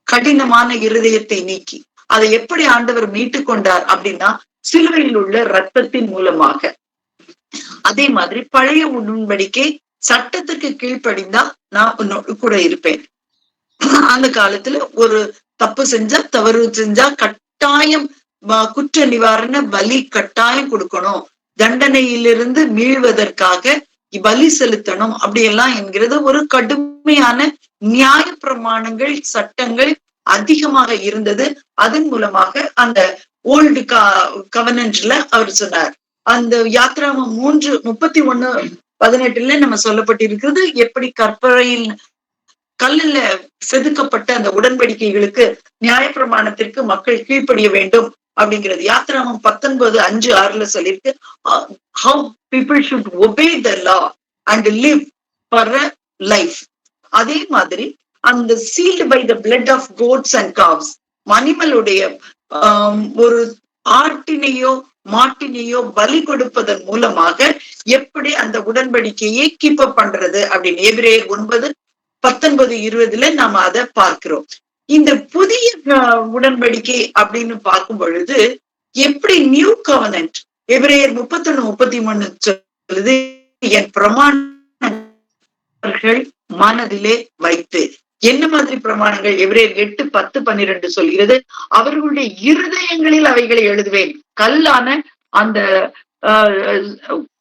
கடினமான இருதயத்தை நீக்கி அதை எப்படி ஆண்டவர் மீட்டு கொண்டார் அப்படின்னா, சிலுவையில் உள்ள இரத்தத்தின் மூலமாக. அதே மாதிரி பழைய உடன்படிக்கை சட்டத்துக்கு கீழ்ப்படிந்தா நான் உன்னோடு கூட இருப்பேன். அந்த காலத்துல ஒரு தப்பு செஞ்சா, தவறு செஞ்சா கட்டாயம் குற்ற நிவாரண பலி கட்டாயம் கொடுக்கணும், தண்டனையிலிருந்து மீள்வதற்காக பலி செலுத்தணும் அப்படியெல்லாம் என்கிறது ஒரு கடுமையான நியாய பிரமாணங்கள், சட்டங்கள் அதிகமாக இருந்தது. அதன் மூலமாக அந்த ஓல்டு கவனன்ட்ல அவர் சொன்னார். அந்த யாத்ராமம் 3:31-18 நம்ம சொல்லப்பட்டிருக்கிறது, எப்படி கற்பறையில் கல்லுல செதுக்கப்பட்ட அந்த உடன்படிக்கைகளுக்கு நியாயப்பிரமாணத்திற்கு மக்கள் கீழ்ப்படிய வேண்டும் அப்படிங்கிறது. யாத்ராமம் 19:5-6 சொல்லியிருக்கு, how people should obey the law and live for a life. அதே மாதிரி அந்த sealed by the blood of goats and calves, அனிமலுடைய ஒரு ஆட்டினையோ மாட்டினையோ பலி கொடுப்பதன் மூலமாக எப்படி அந்த உடன்படிக்கையை கீப் அப் பண்றது அப்படின்னு எபிரேயர் 9:19-20 நாம அதை பார்க்கிறோம். இந்த புதிய உடன்படிக்கை அப்படின்னு பார்க்கும் பொழுது எப்படி நியூ கவனன்ட், எபிரேயர் 31:33 சொல்லுது, என் பிரமாணங்கள் மனதிலே வைத்து. என்ன மாதிரி பிரமாணங்கள்? எபிரேயர் 8:10-12 சொல்கிறது, அவர்களுடைய இருதயங்களில் அவைகளை எழுதுவேன். கல்லான அந்த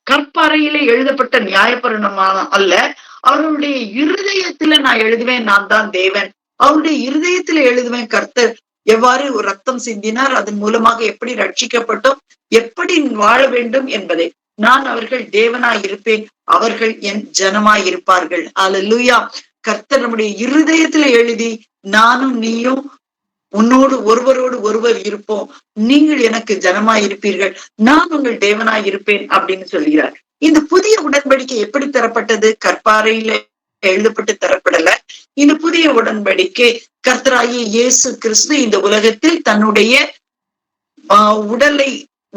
கற்பாறையிலே எழுதப்பட்ட நியாயப்பிரமாணம் அல்ல, அவர்களுடைய இருதயத்துல நான் எழுதுவேன், நான் தான் தேவன். அவருடைய இருதயத்துல எழுதுவேன், கர்த்தர் எவ்வாறு ஒரு ரத்தம் சிந்தினார், அதன் மூலமாக எப்படி ரட்சிக்கப்பட்டோம், எப்படி வாழ வேண்டும் என்பதை. நான் அவர்கள் தேவனாய் இருப்பேன், அவர்கள் என் ஜனமாய் இருப்பார்கள். அல்லேலூயா. கர்த்தர் நம்முடைய இருதயத்துல எழுதி, நானும் நீயும் உன்னோடு ஒருவரோடு ஒருவர் இருப்போம், நீங்கள் எனக்கு ஜனமாய் இருப்பீர்கள், நான் உங்கள் தேவனாய் இருப்பேன் அப்படின்னு சொல்கிறார். இந்த புதிய உடன்படிக்கை எப்படி தரப்பட்டது? கற்பாறையில எழுதப்பட்டு தரப்படல. இந்த புதிய உடன்படிக்கை கர்த்தராகிய இயேசு கிறிஸ்து இந்த உலகத்தில் தன்னுடைய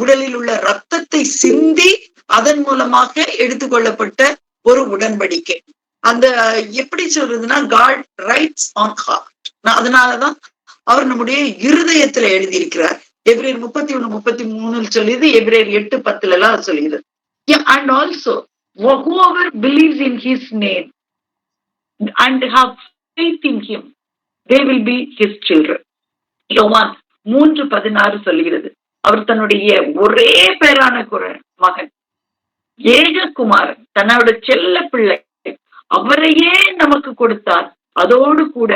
உடலில் உள்ள ரத்தத்தை சிந்தி அதன் மூலமாக எடுத்துக்கொள்ளப்பட்ட ஒரு உடன்படிக்கை. அந்த எப்படி சொல்றதுன்னா, God writes on heart. அதனாலதான் அவர் நம்முடைய இருதயத்துல எழுதியிருக்கிறார். எபிரேயர் 31:33 சொல்லியது, எபிரேயர் 8:10 சொல்லியது. And also whoever believes in his name and have faith in him, they will be his children. யோவான் 3:16 சொல்கிறது, அவர் தன்னுடைய ஒரே பேரான மகன், ஏககுமாரன், தன்னோட செல்ல பிள்ளை, அவரையே நமக்கு கொடுத்தார், அதோடு கூட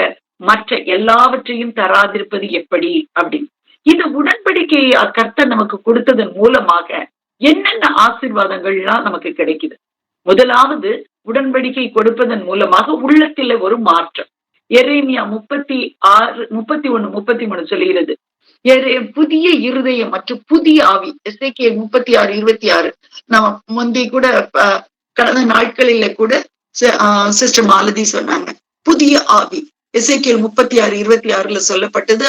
மற்ற எல்லாவற்றையும் தராதிருப்பது எப்படி அப்படின்னு. இந்த உடன்படிக்கையை கர்த்தர் நமக்கு கொடுத்ததன் மூலமாக என்னென்ன ஆசீர்வாதங்கள்லாம் நமக்கு கிடைக்குது? முதலாவது, உடன்படிக்கை கொடுப்பதன் மூலமாக உள்ளத்தில ஒரு மாற்றம். எரேமியா 31:33 சொல்கிறது, புதிய இருதயம் மற்றும் புதிய ஆவி. எசேக்கியேல் 36:26 நம்ம முந்தி கூட கடந்த நாட்களில கூட சிஸ்டர் மாலதி சொன்னாங்க, புதிய ஆவி. எசேக்கியேல் 36:26 சொல்லப்பட்டது.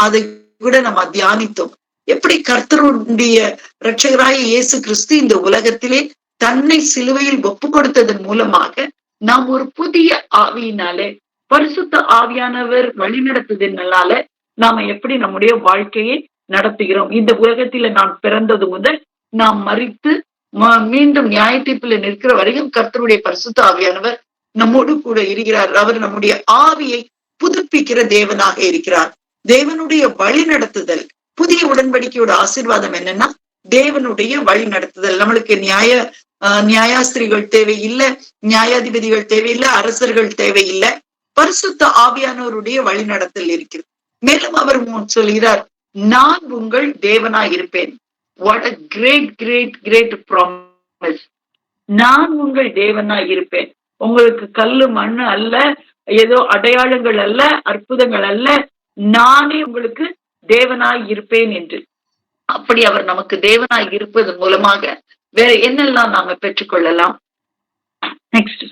அதை கூட நம்ம தியானித்தோம். எப்படி கர்த்தருடைய இரட்சகராய இயேசு கிறிஸ்து இந்த உலகத்திலே தன்னை சிலுவையில் ஒப்பு கொடுத்ததன் மூலமாக நாம் ஒரு புதிய ஆவியினாலே, பரிசுத்த ஆவியானவர் வழிநடத்துதனால நாம எப்படி நம்முடைய வாழ்க்கையை நடத்துகிறோம். இந்த உலகத்தில நாம் பிறந்தது முதல் நாம் மரித்து மீண்டும் நியாய தீர்ப்பில் நிற்கிற வரையும் கர்த்தருடைய பரிசுத்த ஆவியானவர் நம்மோடு கூட இருக்கிறார். அவர் நம்முடைய ஆவியை புதுப்பிக்கிற தேவனாக இருக்கிறார். தேவனுடைய வழி நடத்துதல், புதிய உடன்படிக்கையோட ஆசீர்வாதம் என்னன்னா, தேவனுடைய வழி நடத்துதல். நம்மளுக்கு நியாயாஸ்திரிகள் தேவையில்லை, நியாயாதிபதிகள் தேவையில்லை, அரசர்கள் தேவையில்லை, பரிசுத்த ஆவியானவருடைய வழி நடத்தல் இருக்கிறது. மேலும் அவர் சொல்கிறார், நான் உங்கள் தேவனாய் இருப்பேன். What a great great great promise. நான் உங்கள் தேவனாய் இருப்பேன். உங்களுக்கு கல்லு மண்ணு அல்ல, ஏதோ அடையாளங்கள் அல்ல, அற்புதங்கள் அல்ல, நானே உங்களுக்கு தேவனாய் இருப்பேன் என்று. அப்படி அவர் நமக்கு தேவனாய் இருப்பது மூலமாக வேற என்னெல்லாம் நாம பெற்றுக்கொள்ளலாம்? நெக்ஸ்ட்,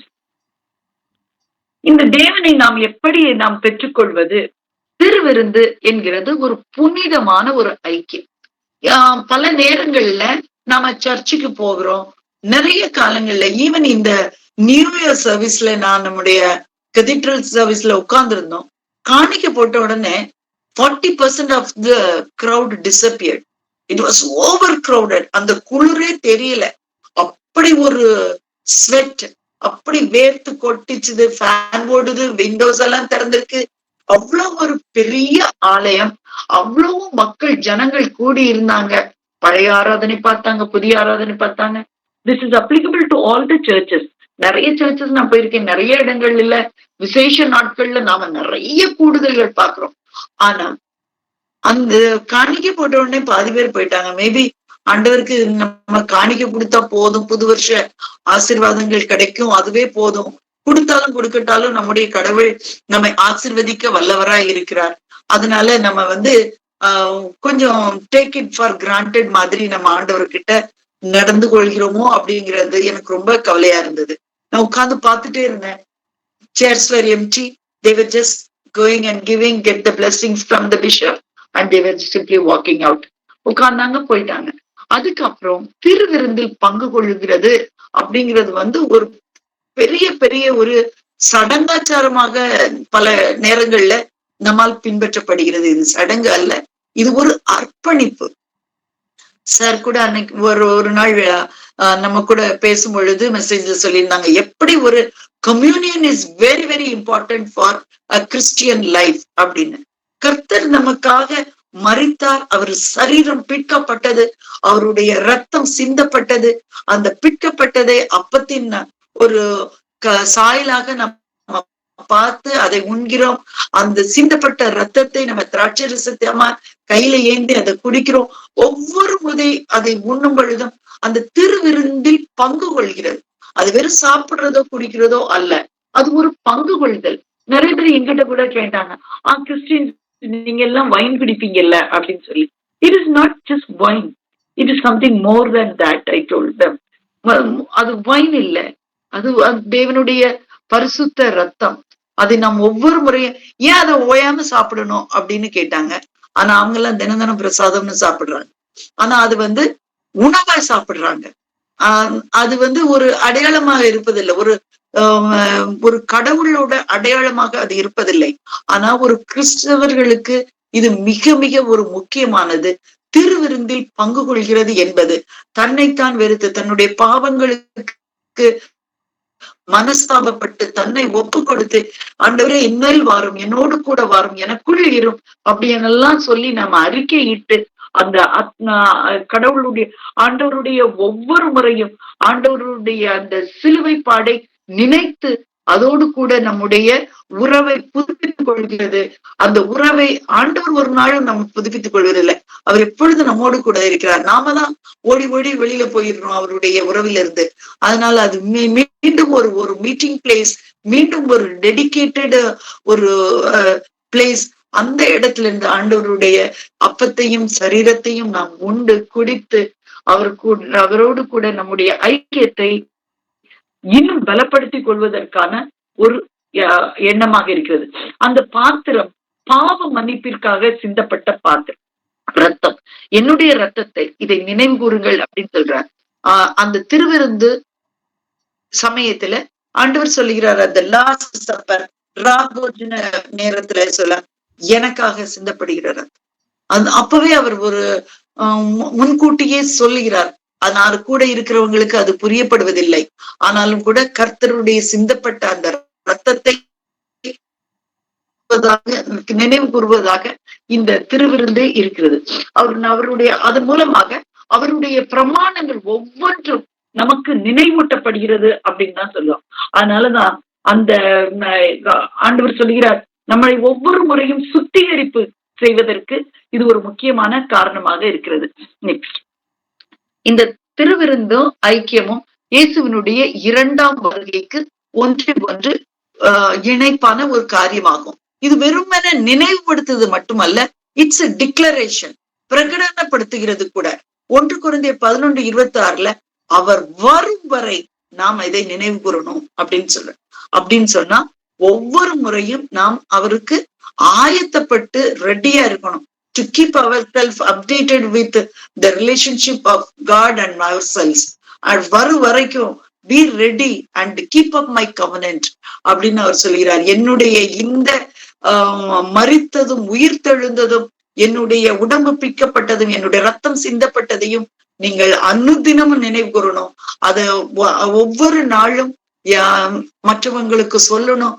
இந்த தேவனை நாம் எப்படி நாம் பெற்றுக்கொள்வது? திருவிருந்து என்கிறது ஒரு புனிதமான ஒரு ஐக்கியம். பல நேரங்கள்ல நாம சர்ச்சுக்கு போகிறோம். நிறைய காலங்கள்ல ஈவன் இந்த நியூ இயர் சர்வீஸ்ல நான் நம்முடைய கதீட்ரல் சர்வீஸ்ல உட்கார்ந்து இருந்தோம். காணிக்க போட்ட உடனே 40% of the crowd disappeared. It was over crowded. அந்த குளிரே தெரியல. அப்படி ஒரு ஸ்வெட், அப்படி வேர்த்து கொட்டிச்சுது. ஃபேன் ஓடுது, விண்டோஸ் எல்லாம் திறந்திருக்கு. அவ்வளவு ஒரு பெரிய ஆலயம், அவ்வளவு மக்கள் ஜனங்கள் கூடி இருந்தாங்க. பழைய ஆராதனை பார்த்தாங்க, புதிய ஆராதனை பார்த்தாங்க. This is applicable to all the churches. நிறைய சர்ச்சஸ் நான் போயிருக்கேன். நிறைய இடங்கள்ல விசேஷ நாட்கள்ல நாம நிறைய கூடுதல்கள் பாக்குறோம். ஆனா அந்த காணிக்க போட்ட உடனே பாதி பேர் போயிட்டாங்க. மேபி ஆண்டவருக்கு நம்ம காணிக்க கொடுத்தா போதும், புது வருஷ ஆசீர்வாதங்கள் கிடைக்கும், அதுவே போதும். கொடுத்தாலும் கொடுக்கட்டாலும் நம்முடைய கடவுள் நம்மை ஆசீர்வதிக்க வல்லவராய் இருக்கிறார். அதனால நம்ம கொஞ்சம் டேக் இட் ஃபார் கிராண்டட் மாதிரி நம்ம ஆண்டவர்கிட்ட நடந்து கொள்கிறோமோ அப்படிங்கிறது எனக்கு ரொம்ப கவலையா இருந்தது. நான் உட்கார்ந்து பார்த்துட்டே இருந்தேன். chairs were empty. They were just going and giving, get the blessings from the bishop, and they were simply walking out. உட்கார்ந்தாங்க, போயிட்டாங்க. அதுக்கப்புறம் திருவிருந்தில் பங்கு கொள்ளுகிறது அப்படிங்கிறது ஒரு பெரிய பெரிய ஒரு சடங்காச்சாரமாக பல நேரங்கள்ல நம்மால் பின்பற்றப்படுகிறது. இது சடங்கு அல்ல, இது ஒரு அர்ப்பணிப்பு. சார் கூட அன்னைக்கு ஒரு நாள் நம்ம கூட பேசும் பொழுது மெசேஜ்ல சொல்லியிருந்தாங்க, எப்படி ஒரு communion is very very important for a Christian life அப்படின்னு. கர்த்தர் நமக்காக மரித்தார், அவர் சரீரம் பிற்கப்பட்டது, அவருடைய ரத்தம் சிந்தப்பட்டது. அந்த பிற்கப்பட்டதை அப்பத்தின் ஒரு சாயலாக நம்ம பார்த்து அதை உண்கிறோம். அந்த சிந்தப்பட்ட ரத்தத்தை நம்ம திராட்சை ரசத்தமா கையில ஏந்தி அதை குடிக்கிறோம். ஒவ்வொரு முறை அதை உண்ணும் பொழுதும் அந்த திருவிருந்தில் பங்கு கொள்கிறது. அது வெறும் சாப்பிடுறதோ குடிக்கிறதோ அல்ல, அது ஒரு பங்கு கொள்ளுதல். நிறைய பேர் எங்கிட்ட கூட கேட்டாங்க, கிறிஸ்டின் நீங்க எல்லாம் வைன் குடிப்பீங்கல்ல அப்படின்னு சொல்லி. It is not just wine, it is something more then that. I told them, அது வைன் இல்ல, அது தேவனுடைய பரிசுத்த ரத்தம். அதை நாம் ஒவ்வொரு முறையும் ஏன் அதை ஓயாம சாப்பிடணும் அப்படின்னு கேட்டாங்க. ஆனா அவங்க எல்லாம் தினம் தினம் பிரசாதம்னு சாப்பிடுறாங்க. ஆனா அது உணவாய் சாப்பிடுறாங்க. அது ஒரு அடையாளமாக இருப்பதில்லை, ஒரு கடவுளோட அடையாளமாக அது இருப்பதில்லை. ஆனா ஒரு கிறிஸ்தவர்களுக்கு இது மிக மிக ஒரு முக்கியமானது. திருவிருந்தில் பங்கு கொள்கிறது என்பது தன்னைத்தான் வெறுத்து தன்னுடைய பாவங்களுக்கு மனஸ்தாபப்பட்டு தன்னை ஒப்பு கொடுத்து, ஆண்டவரே இன்னல் வாரும், என்னோடு கூட வாரும், எனக்குள் இரும் அப்படின்னெல்லாம் சொல்லி நம்ம அறிக்கையிட்டு அந்த கடவுளுடைய ஆண்டவருடைய ஒவ்வொரு முறையும் ஆண்டவருடைய அந்த சிலுவை பாடை நினைத்து அதோடு கூட நம்முடைய உறவை புதுப்பித்துக் கொள்கிறது. அந்த உறவை ஆண்டவர் ஒரு நாளும் நம்ம புதுப்பித்துக் கொள்வதில்லை. அவர் எப்பொழுது நம்மோடு கூட இருக்கிறார். நாம தான் ஓடி ஓடி வெளியில போயிடுறோம் அவருடைய உறவில இருந்து. அதனால அது மீண்டும் ஒரு மீட்டிங் பிளேஸ், மீண்டும் ஒரு டெடிகேட்டட் ஒரு பிளேஸ். அந்த இடத்துல இருந்து ஆண்டவருடைய அப்பத்தையும் சரீரத்தையும் நாம் உண்டு குடித்து அவரோடு கூட நம்முடைய ஐக்கியத்தை இன்னும் பலப்படுத்திக் கொள்வதற்கான ஒரு எண்ணமாக இருக்கிறது. அந்த பாத்திரம் பாவ மன்னிப்பிற்காக சிந்தப்பட்ட பாத்திரம், ரத்தம், என்னுடைய ரத்தத்தை இதை நினைவு கூறுங்கள் அப்படின்னு சொல்றார். அந்த திருவிருந்து சமயத்துல ஆண்டவர் சொல்லுகிறார், அந்த லாஸ்ட் சப்பர் ராபோஜன நேரத்துல சொல்ல எனக்காக சிந்தப்படுகிறார். அப்பவே அவர் ஒரு முன்கூட்டியே சொல்லுகிறார். அதனால கூட இருக்கிறவங்களுக்கு அது புரியப்படுவதில்லை. ஆனாலும் கூட கர்த்தருடைய சிந்தப்பட்ட அந்த ரத்தத்தை நினைவு கூறுவதாக இந்த திருவிருந்தே இருக்கிறது. அவருடைய அதன் மூலமாக அவருடைய பிரமாணங்கள் ஒவ்வொன்றும் நமக்கு நினைவூட்டப்படுகிறது அப்படின்னு தான் சொல்லுவோம். அதனாலதான் அந்த ஆண்டவர் சொல்லுகிறார், நம்மளை ஒவ்வொரு முறையும் சுத்திகரிப்பு செய்வதற்கு இது ஒரு முக்கியமான காரணமாக இருக்கிறது. நெக்ஸ்ட், இந்த திருவிருந்தும் ஐக்கியமும் இயேசுவினுடைய 2ஆம் வருகைக்கு ஒன்று இணைப்பான ஒரு காரியமாகும். இது வெறுமன நினைவுபடுத்துவது மட்டுமல்ல, இட்ஸ் a டிக்ளரேஷன், பிரகடனப்படுத்துகிறது கூட. 1 கொரிந்தியர் 11:26 அவர் வரும் வரை நாம் இதை நினைவு கூறணும் அப்படின்னு சொன்னா ஒவ்வொரு முறையும் நாம் அவருக்கு ஆயத்தப்பட்டு ரெடியா இருக்கணும். To keep ourself updated with the relationship of God and ourselves. வரும் வரைக்கும் be ready and keep up my covenant அப்படின்னு அவர் சொல்கிறார். என்னுடைய இந்த மரித்ததும் உயிர்த்தெழுந்ததும், என்னுடைய உடம்பு பிக்கப்பட்டதும், என்னுடைய ரத்தம் சிந்தப்பட்டதையும் நீங்கள் அனுதினமும் நினைவு கூறணும். அத ஒவ்வொரு நாளும் மற்றவங்களுக்கு சொல்லணும்.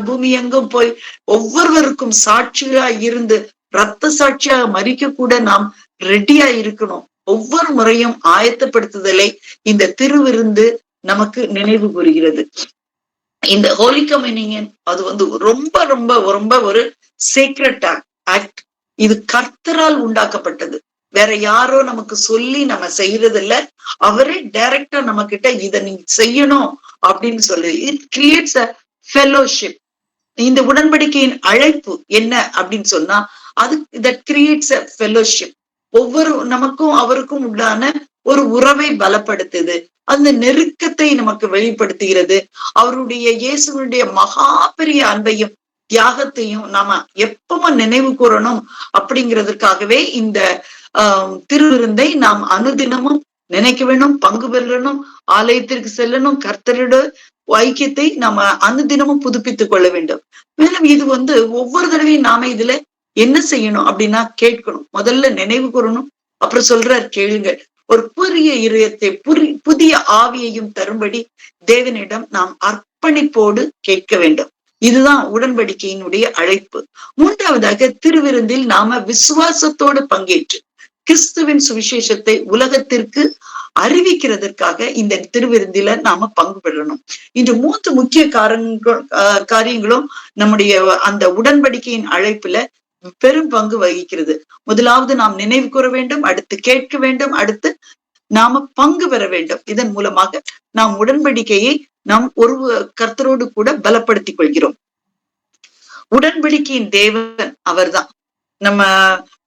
பூமி எங்கும் போய் ஒவ்வொருவருக்கும் சாட்சியா இருந்து ரத்த சாட்சியாக மறிக்க கூட நாம் ரெடியா இருக்கணும். ஒவ்வொரு முறையும் ஆயத்தப்படுத்துதலை இந்த திருவிருந்து நமக்கு நினைவு கூறுகிறது. இந்த ஹோலி கம்யூனியன் அது ரொம்ப ரொம்ப ரொம்ப ஒரு சீக்ரெட் ஆக்ட். இது கர்த்தரால் உண்டாக்கப்பட்டது. வேற யாரோ நமக்கு சொல்லி நம்ம செய்யறது இல்ல. அவரே டைரக்டா நம்ம கிட்ட இதை நீங்க செய்யணும் அப்படின்னு சொல்லி இட் கிரியேட்ஸ் அ ஃபெலோஷிப். இந்த உடன்படிக்கையின் அழைப்பு என்ன அப்படின்னு சொன்னா அது தட் கிரியேட்ஸ் அ ஃபெலோஷிப். ஒவ்வொரு நமக்கும் அவருக்கும் உண்டான ஒரு உறவை பலப்படுத்துது. அந்த நெருக்கத்தை நமக்கு வெளிப்படுத்துகிறது. அவருடைய இயேசுடைய மகா பெரிய அன்பையும் தியாகத்தையும் நாம எப்பவும் நினைவு கூறணும். அப்படிங்கிறதுக்காகவே இந்த திருவிருந்தை நாம் அனுதினமும் நினைக்க வேணும், பங்கு பெறணும், ஆலயத்திற்கு செல்லணும், கர்த்தரோட ஐக்கியத்தை நாம அனுதினமும் புதுப்பித்துக் கொள்ள வேண்டும். மேலும் இது ஒவ்வொரு தடவையும் நாம இதுல என்ன செய்யணும் அப்படின்னா கேட்கணும். முதல்ல நினைவு கூறணும். அப்புறம் சொல்றார் கேளுங்கள். ஒரு புதிய இதயத்தை புதிய ஆவியையும் தரும்படி தேவனிடம் நாம் அர்ப்பணிப்போடு கேட்க வேண்டும். இதுதான் உடன்படிக்கையினுடைய அழைப்பு. மூன்றாவதாக திருவிருந்தில் நாம விசுவாசத்தோடு பங்கேற்று கிறிஸ்துவின் சுவிசேஷத்தை உலகத்திற்கு அறிவிக்கிறதற்காக இந்த திருவிருந்தில நாம பங்கு பெறணும். இன்று 3 முக்கிய காரியங்களும் நம்முடைய அந்த உடன்படிக்கையின் அழைப்புல பெரும் பங்கு வகிக்கிறது. முதலாவது நாம் நினைவு கூற வேண்டும், அடுத்து கேட்க வேண்டும், அடுத்து நாம பங்கு பெற வேண்டும். இதன் மூலமாக நாம் உடன்படிக்கையை நாம் ஒரு கர்த்தரோடு கூட பலப்படுத்திக் கொள்கிறோம். உடன்படிக்கையின் தேவன் அவர்தான். நம்ம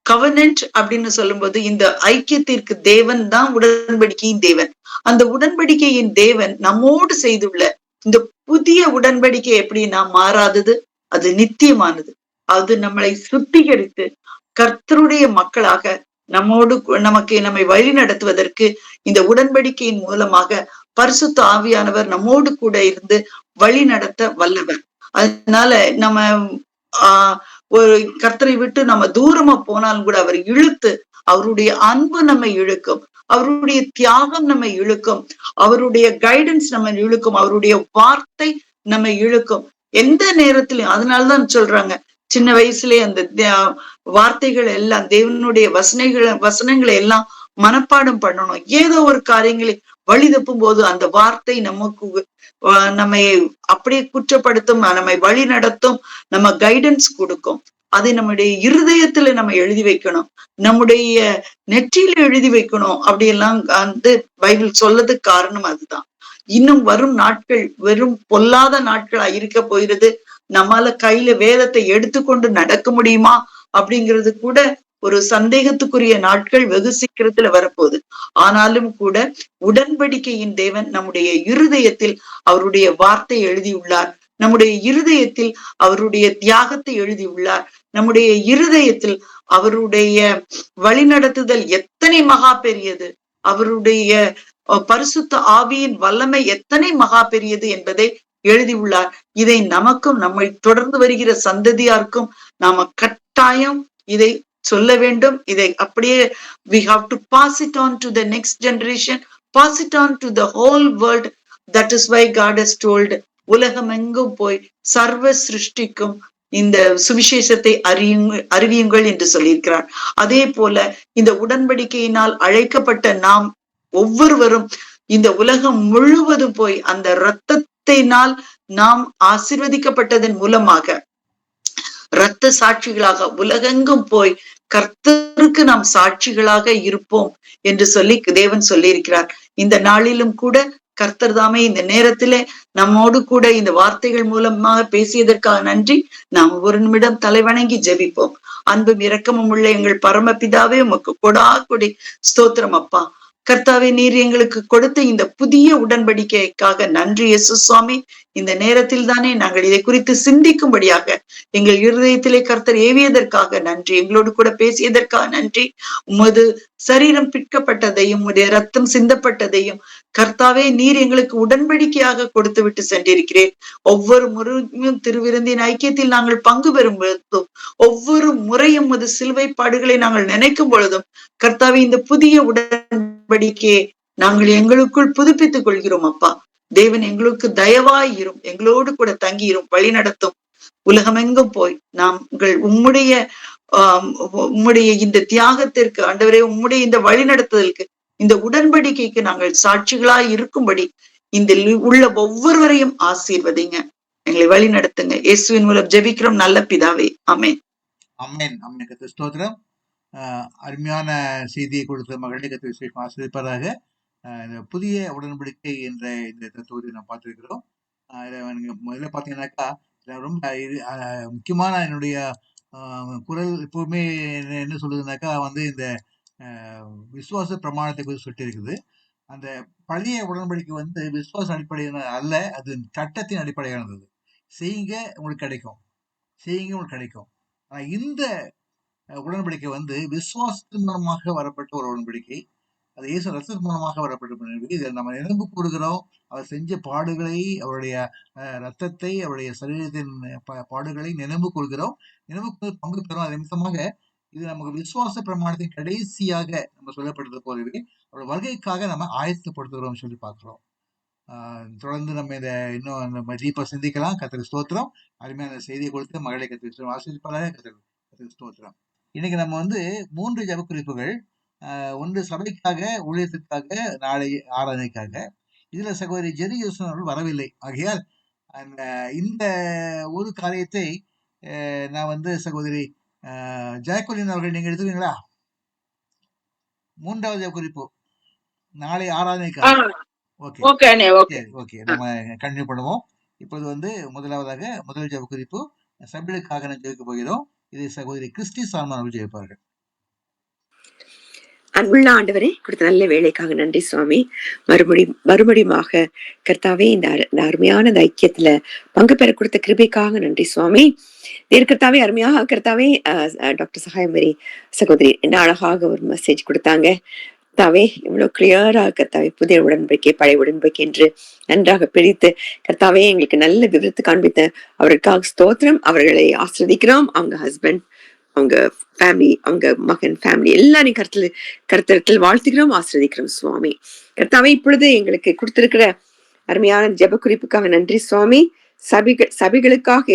கவர்னன்ட் அப்படின்னு சொல்லும்போது இந்த ஐக்கியத்திற்கு தேவன் தான் உடன்படிக்கையின் தேவன். அந்த உடன்படிக்கையின் தேவன் நம்மோடு செய்துள்ள இந்த புதிய உடன்படிக்கை எப்படின்னா மாறாதது, அது நித்தியமானது. அது நம்மளை சுத்திகரித்து கர்த்தருடைய மக்களாக நம்மை வழி நடத்துவதற்கு இந்த உடன்படிக்கையின் மூலமாக பரிசுத்த ஆவியானவர் நம்மோடு கூட இருந்து வழி நடத்த வல்லவர். அதனால நம்ம ஒரு கர்த்தரை விட்டு நம்ம தூரமா போனாலும் கூட அவர் இழுத்து, அவருடைய அன்பு நம்மை இழுக்கும், அவருடைய தியாகம் நம்மை இழுக்கும், அவருடைய கைடன்ஸ் நம்ம இழுக்கும், அவருடைய வார்த்தை நம்மை இழுக்கும் எந்த நேரத்திலும். அதனாலதான் சொல்றாங்க சின்ன வயசுலயே அந்த வார்த்தைகள் எல்லாம் தேவனுடைய வசனங்களை எல்லாம் மனப்பாடம் பண்ணணும். ஏதோ ஒரு காரியங்களை வழி தப்பும் போது அந்த வார்த்தை நம்மை அப்படியே குற்றப்படுத்தும், நம்மை வழி நடத்தும், நம்ம கைடன்ஸ் கொடுக்கும். அதை நம்முடைய இருதயத்துல நம்ம எழுதி வைக்கணும், நம்முடைய நெற்றியில எழுதி வைக்கணும். அப்படியெல்லாம் பைபிள் சொல்லதுக்கு காரணம் அதுதான். இன்னும் வரும் நாட்கள் வெறும் பொல்லாத நாட்களா இருக்க போகிறது. நம்மால கையில வேதத்தை எடுத்துக்கொண்டு நடக்க முடியுமா அப்படிங்கிறது கூட ஒரு சந்தேகத்துக்குரிய நாட்கள் வெகு சீக்கிரத்துல வரப்போகுது. ஆனாலும் கூட உடன்படிக்கையின் தேவன் நம்முடைய இருதயத்தில் அவருடைய வார்த்தை எழுதியுள்ளார், நம்முடைய இருதயத்தில் அவருடைய தியாகத்தை எழுதியுள்ளார், நம்முடைய இருதயத்தில் அவருடைய வழிநடத்துதல் எத்தனை மகா பெரியது, அவருடைய பரிசுத்த ஆவியின் வல்லமை எத்தனை மகா பெரியது என்பதை எழுதியுள்ளார். இதை நமக்கும் நம்மை தொடர்ந்து வருகிற சந்ததியாருக்கும் நாம கட்டாயம் இதை சொல்ல வேண்டும். இதை அப்படியே we have to pass it on to the next generation, pass it on to the whole world. That is why God has told உலகம் எங்கும் போய் சர்வ சிருஷ்டிக்கும் இந்த சுவிசேஷத்தை அறிவியுங்கள் என்று சொல்லியிருக்கிறார். அதே போல இந்த உடன்படிக்கையினால் அழைக்கப்பட்ட நாம் ஒவ்வொருவரும் இந்த உலகம் முழுவதும் போய் அந்த இரத்தத்தினால் நாம் ஆசீர்வதிக்கப்பட்டதன் மூலமாக இரத்த சாட்சிகளாக உலகெங்கும் போய் கர்த்தருக்கு நாம் சாட்சிகளாக இருப்போம் என்று சொல்லி தேவன் சொல்லி இருக்கிறார். இந்த நாளிலும் கூட கர்த்தர் தாமே இந்த நேரத்திலே நம்மோடு கூட இந்த வார்த்தைகள் மூலமாக பேசியதற்காக நன்றி. நாம் ஒரு நிமிடம் தலைவணங்கி ஜெபிப்போம். அன்பும் இரக்கமும் உள்ள எங்கள் பரமபிதாவே, உமக்கு கொடா கொடி ஸ்தோத்திரம் அப்பா. கர்த்தாவே, நீர் எங்களுக்கு கொடுத்த இந்த புதிய உடன்படிக்கைக்காக நன்றி இயேசு சுவாமி. இந்த நேரத்தில் தானே நாங்கள் இதை குறித்து சிந்திக்கும்படியாக எங்கள் இருதயத்திலே கர்த்தர் ஏவியதற்காக நன்றி. எங்களோடு கூட பேசியதற்காக நன்றி. உமது சரீரம் பிற்கப்பட்டதையும் உடைய ரத்தம் சிந்தப்பட்டதையும் கர்த்தாவே, நீர் எங்களுக்கு உடன்படிக்கையாக கொடுத்து விட்டு சென்றிருக்கிறேன். ஒவ்வொரு முறையும் திருவிருந்தின் ஐக்கியத்தில் நாங்கள் பங்கு பெறும் பொழுதும், ஒவ்வொரு முறையும் உமது சிலுவை பாடுகளை நாங்கள் நினைக்கும் பொழுதும் கர்த்தாவே, இந்த புதிய உடன்படிக்கையை நாங்கள் எங்களுக்குள் புதுப்பித்துக் கொள்கிறோம். அப்பா தேவன், எங்களுக்கு தயவாயிரும், எங்களோடு கூட தங்கியிரும், வழி நடத்தும். உலகமெங்கும் போய் நாங்கள் உம்முடைய இந்த தியாகத்திற்கு ஆண்டவரே, உம்முடைய இந்த வழி நடத்துதலுக்கு, இந்த உடன்படிக்கைக்கு நாங்கள் சாட்சிகளாய் இருக்கும்படி இந்த உள்ள ஒவ்வொருவரையும் ஆசீர்வதிங்க, எங்களை வழி நடத்துங்க. இயேசுவின் மூலம் ஜெபிக்கிறோம் நல்ல பிதாவே, ஆமென். Amen amen. கர்த்தர் ஸ்தோத்திரம். அருமையான செய்தியை கொடுத்த மகளை கர்த்தர் விசேஷம் ஆசீர்வதிப்பதாக. இந்த புதிய உடன்படிக்கை என்ற இந்த தத்துவத்தை நாம் பார்த்திருக்கிறோம். நீங்க முதல்ல பார்த்தீங்கன்னாக்கா ரொம்ப முக்கியமான என்னுடைய குரல் எப்பவுமே என்ன சொல்லுதுனாக்கா இந்த விசுவாச பிரமாணத்தை குறித்து சொல்லிட்டு இருக்குது. அந்த பழைய உடன்படிக்கை விசுவாச அடிப்படையான அல்ல, அது சட்டத்தின் அடிப்படையானது. செய்யுங்க உங்களுக்கு கிடைக்கும், செய்யுங்க உங்களுக்கு கிடைக்கும். ஆனா இந்த உடன்படிக்கை விசுவாசத்தின் மூலமாக வரப்பட்ட ஒரு உடன்படிக்கை. அது இயேசு ரத்தத்தின் மூலமாக வரப்பட்ட உடன்படிக்கை. இதை நம்ம நினைவு கூறுகிறோம். அவர் செஞ்ச பாடுகளை, அவருடைய ரத்தத்தை, அவருடைய சரீரத்தின் பாடுகளை நினைவு கொள்கிறோம், நினைவு பங்கு பெறும். அதே நிமித்தமாக இது நமக்கு விசுவாச பிரமாணத்தின் கடைசியாக நம்ம சொல்லப்படுறது போலவே அவருடைய வருகைக்காக நம்ம ஆயத்தப்படுத்துகிறோம் சொல்லி பார்க்கிறோம். தொடர்ந்து நம்ம இதை இன்னும் நம்ம டீப்பா சிந்திக்கலாம். கர்த்தருக்கு ஸ்தோத்திரம். அருமையான செய்தியை கொடுத்து மகளை கர்த்தருக்கு ஆசீர்வதிப்பாராக. கர்த்தருக்கு ஸ்தோத்திரம். இன்னைக்கு நம்ம 3 ஜெப குறிப்புகள். ஒன்று சபைக்காக, ஊழியத்திற்காக, நாளை ஆராதனைக்காக. இதுல சகோதரி ஜெரி யோசன் அவர்கள் வரவில்லை. ஆகையால் இந்த ஒரு காரியத்தை நான் சகோதரி ஜெயக்கொலின் அவர்கள் நீங்க எடுத்துக்கீங்களா? 3வது ஜெப குறிப்பு நாளை ஆராதனைக்காக. ஓகே, நம்ம கண்டினியூ பண்ணுவோம். இப்போது முதலாவதாக முதல் ஜெப குறிப்பு சபைகளுக்காக நான் ஜெபிக்க போகிறோம். இதை சகோதரி கிறிஸ்டி சால்மன் அவர்கள் ஜெயிப்பார்கள். அன்புள்ள ஆண்டவரே, கொடுத்த நல்ல வேலைக்காக நன்றி சுவாமி. மறுபடியுமாக கர்த்தாவே, இந்த அருமையான இந்த ஐக்கியத்துல பங்கு பெற கொடுத்த கிருபைக்காக நன்றி சுவாமி. கர்த்தாவே, அருமையாக கர்த்தாவே, டாக்டர் சகாயமரி சகோதரி என்ன அழகாக ஒரு மெசேஜ் கொடுத்தாங்க. கர்த்தாவே, இவ்வளவு கிளியரா கர்த்தாவே புதிய உடன்படிக்கை, பழைய உடன்படிக்கை என்று நன்றாக பிரித்து கர்த்தாவே எங்களுக்கு நல்ல விவரத்தை காண்பித்த அவருக்காக ஸ்தோத்திரம். அவர்களை ஆசிர்வதிக்கிறோம். அவங்க ஹஸ்பண்ட், அவங்க ஃபேமிலி, அவங்க மகன் ஃபேமிலி எல்லாரையும் கருத்தரத்தில் வாழ்த்துக்கிறோம், ஆசிர்வதிக்கிறோம் சுவாமி. கர்த்தாவே, இப்பொழுது எங்களுக்கு கொடுத்திருக்கிற அருமையான ஜெப குறிப்புக்காக நன்றி சுவாமி. சபைகளுக்காக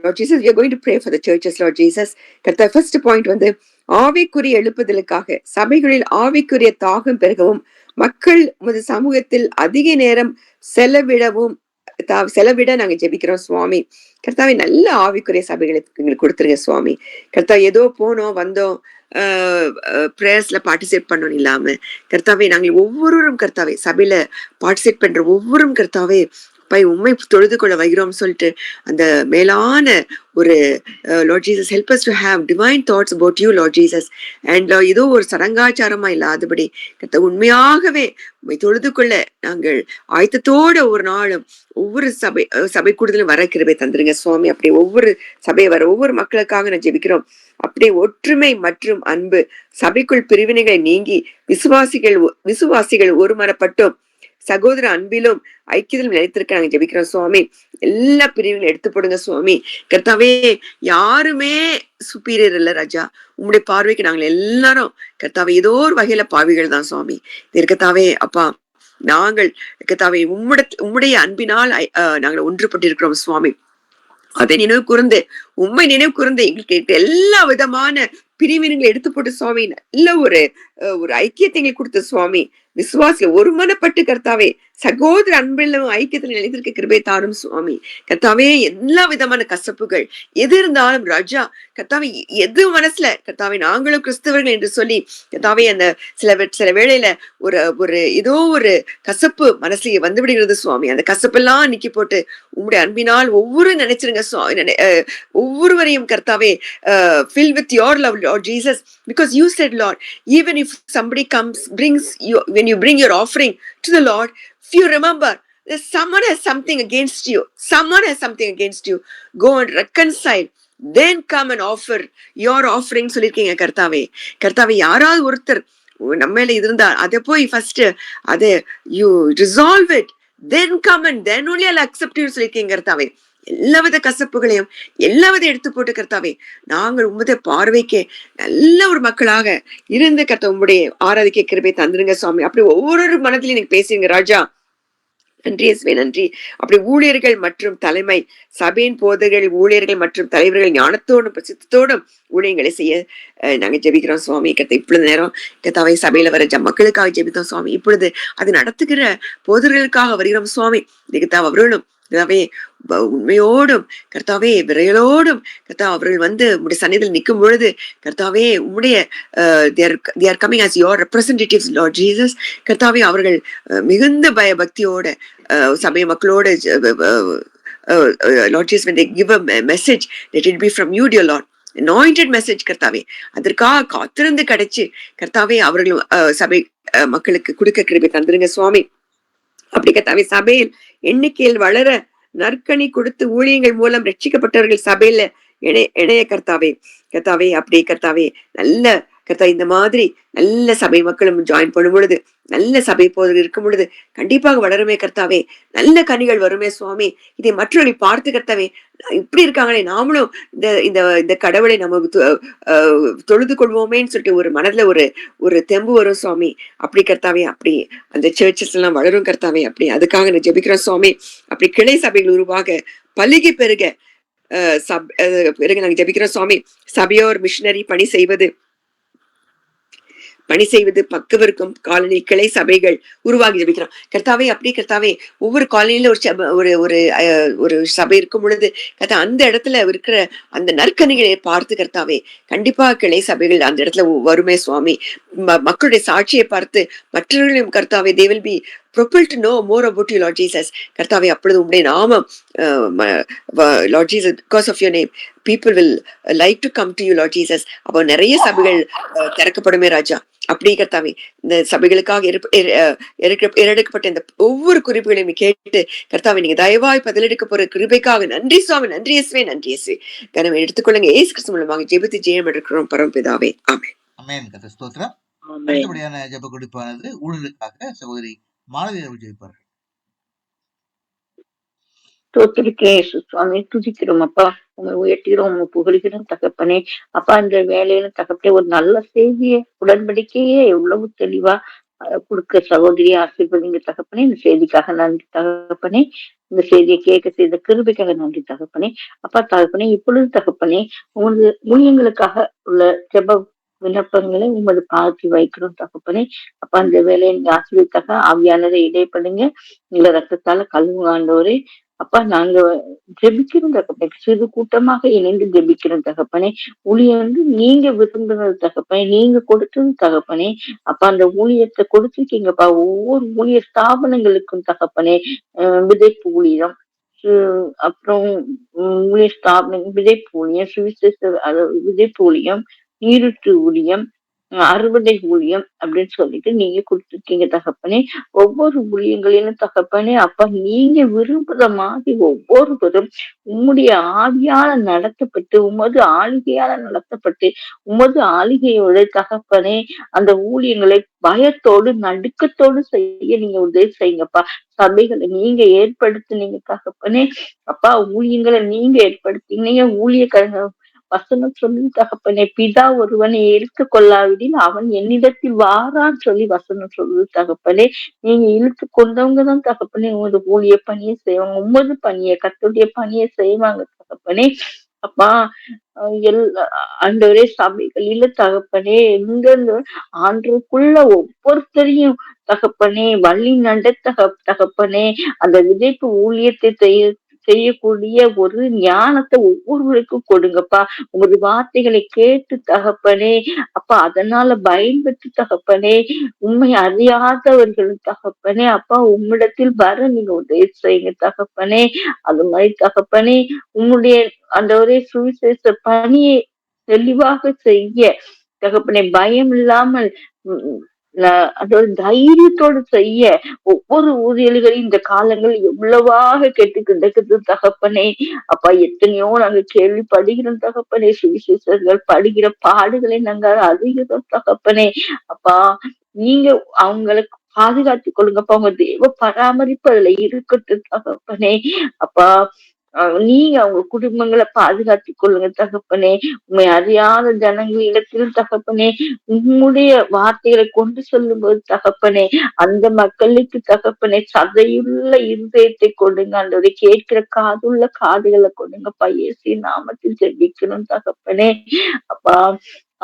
Lord Jesus, we are going to pray for the churches, Lord Jesus. கர்த்தா, ஃபர்ஸ்ட் பாயிண்ட் ஆவிக்குரிய எழுப்புதலுக்காக சபைகளில் ஆவிக்குரிய தாகம் பெருகவும் மக்கள் சமூகத்தில் அதிக நேரம் செலவிட நாங்க ஜெபிக்கிறோம் சுவாமி. கர்த்தாவே, நல்ல ஆவிக்குரிய சபைகளுக்கு எங்களுக்கு கொடுத்துருங்க சுவாமி. கர்த்தா, ஏதோ போனோம் வந்தோம் பிரேயர்ஸ்ல பார்ட்டிசிபேட் பண்ணணும் இல்லாம கர்த்தாவே, நாங்கள் ஒவ்வொருவரும் கர்த்தாவே சபையில பார்ட்டிசிபேட் பண்ற ஒவ்வொருவரும் கர்த்தாவே உண்மை தொழுது கொள்ள வைக்கிறோம் சொல்லிட்டு அந்த மேலான ஒரு Lord Jesus, help us to have divine thoughts about you, Lord Jesus. And ஏதோ ஒரு சடங்காச்சாரமா இல்லாதபடி உண்மையாகவே தொழுது கொள்ள நாங்கள் ஆயத்தத்தோட ஒரு நாளும் ஒவ்வொரு சபை கூடுதலும் வர கிருபை தந்துருங்க சுவாமி. அப்படி ஒவ்வொரு சபையை வர ஒவ்வொரு மக்களுக்காக நான் ஜெபிக்கிறோம். அப்படியே ஒற்றுமை மற்றும் அன்பு சபைக்குள் பிரிவினைகளை நீங்கி விசுவாசிகள் ஒருமனப்பட்டும் சகோதர அன்பிலும் ஐக்கியத்திலும் நிலைத்திருக்க நாங்க ஜெபிக்கிறோம் சுவாமி. எல்லா பிரிவுகளும் எடுத்து போடுங்க சுவாமி. கர்த்தாவே, யாருமே சுப்பீரியர் இல்ல ராஜா. உங்களுடைய பார்வைக்கு நாங்கள் எல்லாரும் கர்த்தாவே ஏதோ ஒரு வகையில பாவிகள் தான் சுவாமி. கர்த்தாவே அப்பா, நாங்கள் கர்த்தாவே உம்முடைய அன்பினால் நாங்கள் ஒன்றுபட்டிருக்கிறோம் சுவாமி. அதை நினைவு கூர்ந்து உண்மை நினைவு கூர்ந்து எங்களுக்கு எல்லா விதமான பிரிவினங்களை எடுத்து போட்டு சுவாமி நல்ல ஒரு ஐக்கியத்தை எங்களுக்கு கொடுத்த சுவாமி. விசுவாசில ஒருமனப்பட்டு கர்த்தாவே சகோதர அன்பிலும் ஐக்கியத்தில் நிலைத்திருக்க கிருபை தாரும் சுவாமி. கர்த்தாவே எல்லா விதமான கசப்புகள் எது இருந்தாலும் ராஜா கர்த்தாவே எது மனசுல கர்த்தாவே நாங்களும் கிறிஸ்தவர்கள் என்று சொல்லி கர்த்தாவே அந்த சில வேளையில ஒரு ஒரு ஏதோ ஒரு கசப்பு மனசுல வந்து விடுகிறது சுவாமி. அந்த கசப்பெல்லாம் நீக்கி போட்டு உங்களுடைய அன்பினால் நினைச்சிருங்க ஒவ்வொருவரையும் கர்த்தாவே fill with your love, Lord Jesus, because you said, Lord, even if somebody brings you, when you bring your offering to the Lord, if you remember that someone has something against you, go and reconcile, then come and offer your offering சொல்லிருக்கீங்க கர்த்தாவே யாராவது ஒருத்தர் நம்ம மேல இருந்தா அதை போய் first அதை you resolve it, then come and then only I'll accept you சொல்லிருக்கீங்க கர்த்தாவே. எல்லாவித கசப்புகளையும் எல்லாவித எடுத்து போட்டு கர்த்தாவே நாங்கள் உம்முடைய பார்வைக்கு நல்ல ஒரு மக்களாக இருந்து கர்த்தா உம்முடைய ஆராதிக்க கிருபை தந்துருங்க சுவாமி. அப்படி ஒவ்வொரு மனதிலும் நீங்க பேசுங்க ராஜா. நன்றி இயேசுவே, நன்றி. அப்படி ஊழியர்கள் மற்றும் தலைமை சபையின் போதகர்கள் ஊழியர்கள் மற்றும் தலைவர்கள் ஞானத்தோடும் பிரசித்தத்தோடும் ஊழியங்களை செய்ய நாங்க ஜெபிக்கிறோம் சுவாமி. இப்பொழுது நேரம் கர்த்தாவே சபையில வர மக்களுக்காக ஜெபித்தோம் சுவாமி. இப்பொழுது அது நடத்துகிற போதர்களுக்காக வருகிறோம் சுவாமி. கர்த்தாவே அவர்களும் கர்த்தாவே உண்மையோடும் கர்த்தாவே விரையலோடும் கர்த்தா அவர்கள் வந்து உங்களுடைய சன்னிதியில் நிற்கும் பொழுது கர்த்தாவே உம்முடைய they are coming as your representatives, Lord Jesus. கர்த்தாவே அவர்கள் மிகுந்த பயபக்தியோட சபை மக்களோட Lord Jesus, when they give a message, let it be from you, dear Lord. Anointed message கர்த்தாவே அதற்காக காத்திருந்து கிடைச்சு கர்த்தாவே அவர்களும் சபை மக்களுக்கு கொடுக்க கிருபை தந்துருங்க சுவாமி. அப்படி கர்த்தாவே சபையில் எண்ணிக்கையில் வளர நற்கனி கொடுத்து ஊழியங்கள் மூலம் ரட்சிக்கப்பட்டவர்கள் சபையில இணைய கர்த்தாவே அப்படி கர்த்தாவே நல்ல கர்த்தா இந்த மாதிரி நல்ல சபை மக்களும் ஜாயின் பண்ணும் பொழுது நல்ல சபை போது இருக்கும் பொழுது கண்டிப்பாக வளருமே கர்த்தாவே. நல்ல கனிகள் வருமே சுவாமி. இதை மற்றவர்களை பார்த்து கர்த்தாவே இப்படி இருக்காங்களே நாமளும் இந்த கடவுளை நம்ம தொழுது கொள்வோமேன்னு சொல்லிட்டு ஒரு மனதுல ஒரு தெம்பு வரும் சுவாமி. அப்படி கர்த்தாவே அப்படி அந்த சர்ச்சஸ் எல்லாம் வளரும் கர்த்தாவே. அப்படி அதுக்காக நான் ஜெபிக்கிறோம் சுவாமி. அப்படி கிளை சபைகள் உருவாக பலுகி பெருக நாங்க ஜெபிக்கிறோம் சுவாமி. சபையோர் மிஷினரி பணி செய்வது பக்கவிருக்கும் காலனி கிளை சபைகள் உருவாகி ஜெபிக்கிறோம் கர்த்தாவே. அப்படி கர்த்தாவே ஒவ்வொரு காலனில ஒரு சபை இருக்கும் பொழுது கர்த்தா அந்த இடத்துல இருக்கிற அந்த நற்கனிகளை பார்த்து கர்த்தாவே கண்டிப்பா கிளை சபைகள் அந்த இடத்துல வருமே சுவாமி. மக்களுடைய சாட்சியை பார்த்து மற்றவர்களையும் கர்த்தாவே they will be propelled to know more about you, Lord Jesus. கர்த்தாவே அப்பொழுது உம்முடைய நாமம் Lord Jesus, because of your name people will like to come to you, Lord Jesus. அப்போ நிறைய சபைகள் திறக்கப்படுமே ராஜா. அப்படி கர்த்தாவே இந்த சபைகளுக்காக ஏறெடுக்கப்பட்ட இந்த ஒவ்வொரு குறிப்புகளையும் கேட்டு கர்த்தாவே நீங்க தயவாய் பதிலெடுக்க போற கிருபைக்காக நன்றி சுவாமி. நன்றி இயேசுவே, நன்றி இயேசுவே. கனவை எடுத்துக்கொள்ளுங்க. இயேசு கிறிஸ்து மூலமாக ஜெபித்து ஜெயம் எடுக்கிறோம் பரமபிதாவே. ஆமென். ஆமென். கர்த்தர் ஸ்தோத்திரம். அடுத்தபடியான ஜெப குறிப்பானது ஊழலுக்காக சகோதரி மாலதி அவர்கள் ஜெபிப்பார்கள். தோத்திருக்கேன் சுவாமி, துதிக்கிறோம் அப்பா, உங்களை உயர்த்துகிறோம், உங்க புகழ்கிறோம் தகப்பனே. அப்பா இந்த வேலையில தகப்பனே ஒரு நல்ல செய்தியை உடன்படிக்கையே எவ்வளவு தெளிவா கொடுக்க சகோதரியை ஆசீர்வதிங்க தகப்பனே. இந்த செய்திக்காக நன்றி தகப்பனே. இந்த செய்தியை கேட்க செய்த கிருபைக்காக நன்றி தகப்பனே. அப்பா தகப்பனே இப்பொழுது தகப்பனே உமது ஊழியங்களுக்காக உள்ள ஜெப விண்ணப்பங்களை உமது பாதத்தில் வைக்கிறோம் தகப்பனே. அப்பா இந்த வேலையை நீங்க ஆசீர்வதிக்காக ஆவியானதை இடைப்படுங்க. எங்களை ரத்தத்தால கழுவு ஆண்டவரே. அப்பா நாங்க ஜெபிக்கிறோம் தகப்பனே, சிறு கூட்டமாக இணைந்து ஜெபிக்கிறோம் தகப்பனே. ஊழியம் வந்து நீங்க விரும்புனது தகப்பனே, நீங்க கொடுத்தது தகப்பனே. அப்பா அந்த ஊழியத்தை கொடுத்துருக்கீங்கப்பா ஒவ்வொரு ஊழிய ஸ்தாபனங்களுக்கும் தகப்பனே. விதைப்பு ஊழியம், அப்புறம் ஊழிய ஸ்தாபனம், விதைப்பு ஊழியம், சுவிசேஷ விதைப்பு ஊழியம், நீருற்று ஊழியம், அறுவடை ஊழியம் அப்படின்னு சொல்லிட்டு நீங்க கொடுத்துருக்கீங்க தகப்பனே. ஒவ்வொரு ஊழியங்களிலும் தகப்பனே அப்பா நீங்க விரும்புற மாதிரி ஒவ்வொருவரும் உம்முடைய ஆவியால நடத்தப்பட்டு உமது ஆளிகையால நடத்தப்பட்டு உமது ஆளிகையோட தகப்பனே அந்த ஊழியங்களை பயத்தோடு நடுக்கத்தோடு செய்ய நீங்க உதவி செய்யுங்கப்பா. சபைகளை நீங்க ஏற்படுத்தினீங்க தகப்பனே. அப்பா ஊழியங்களை நீங்க ஏற்படுத்தினீங்க. ஊழியக்காரங்க வசனம் சொல்லி தகப்பனே, பிதா ஒருவனை எடுத்து கொள்ளாவிடில் அவன் என்னிடத்தில் வாரான்னு சொல்லி வசனம் சொல்லு தகப்பனே. நீங்க இழுத்து கொண்டவங்கதான் தகப்பனே உமது ஊழிய பணியை செய்வாங்க, உமது பணியை கர்த்தருடைய பணியை செய்வாங்க தகப்பனே. அப்பா ஆண்டவரே சபைகளில தகப்பனே எங்கெங்க ஆண்டுக்குள்ள ஒவ்வொருத்தரையும் தகப்பனே வழி நடத்த தகப்பனே அந்த விதைப்பு ஊழியத்தை செய்யக்கூடிய ஒரு ஞானத்தை ஒவ்வொருவருக்கும் கொடுங்கப்பா. உமது வார்த்தைகளை கேட்டு தகப்பனே அப்பா அதனால பயன்பெற்று தகப்பனே உண்மை அறியாதவர்கள் தகப்பனே அப்பா உம்மிடத்தில் வர நீங்க உதவி செய்யுங்க தகப்பனே. அது மாதிரி தகப்பனே உம்முடைய அந்த ஒரே சுவிசேஷ பணியை தெளிவாக செய்ய தகப்பனே பயம் இல்லாமல் அதோட தைரியத்தோடு செய்ய ஒவ்வொரு ஊழியர்களையும் இந்த காலங்கள் எவ்வளவாக கெட்டுக்கிட்டு தகப்பனே. அப்பா எத்தனையோ நாங்க கேள்விப்படுகிறோம் தகப்பனே. சுவிசேஷர்கள் படுகிற பாடுகளை நாங்க அறிகிறோம் தகப்பனே. அப்பா நீங்க அவங்களுக்கு பாதுகாத்துக் கொள்ளுங்கப்பா. அவங்க தேவ பராமரிப்பு அதுல இருக்கட்டும் தகப்பனே. அப்பா நீங்க அவங்க குடும்பங்களை பாதுகாத்துக் கொள்ளுங்க தகப்பனே. உண்மை அறியாத ஜனங்கள் இடத்தில் தகப்பனே உம்முடைய வார்த்தைகளை கொண்டு சொல்லும் போது தகப்பனே அந்த மக்களுக்கு தகப்பனே சதையுள்ள இருதயத்தை கொடுங்க. அந்த கேட்கிற காதுள்ள காதுகளை கொடுங்கப்பா. இயேசு நாமத்தில் ஜெபிக்கணும் தகப்பனே. அப்பா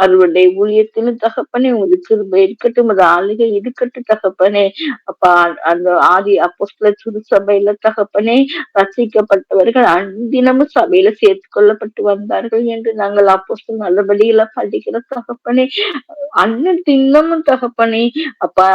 அவருடைய ஊழியத்திலும் தகப்பனே உங்களுக்கு கிருபை இருக்கட்டும், அது ஆளுகை இருக்கட்டும் தகப்பனே. அப்பா அந்த ஆதி அப்போஸ்தலர் திருச்சபையில தகப்பனே ரசிக்கப்பட்டவர்கள் அன்தினமும் சபையில சேர்த்து கொள்ளப்பட்டு வந்தார்கள் என்று நாங்கள் அப்போஸ்தலர் நல்லபடியில படிக்கிற தகப்பனே. அண்ணன் தினமும் தகப்பனே அப்பா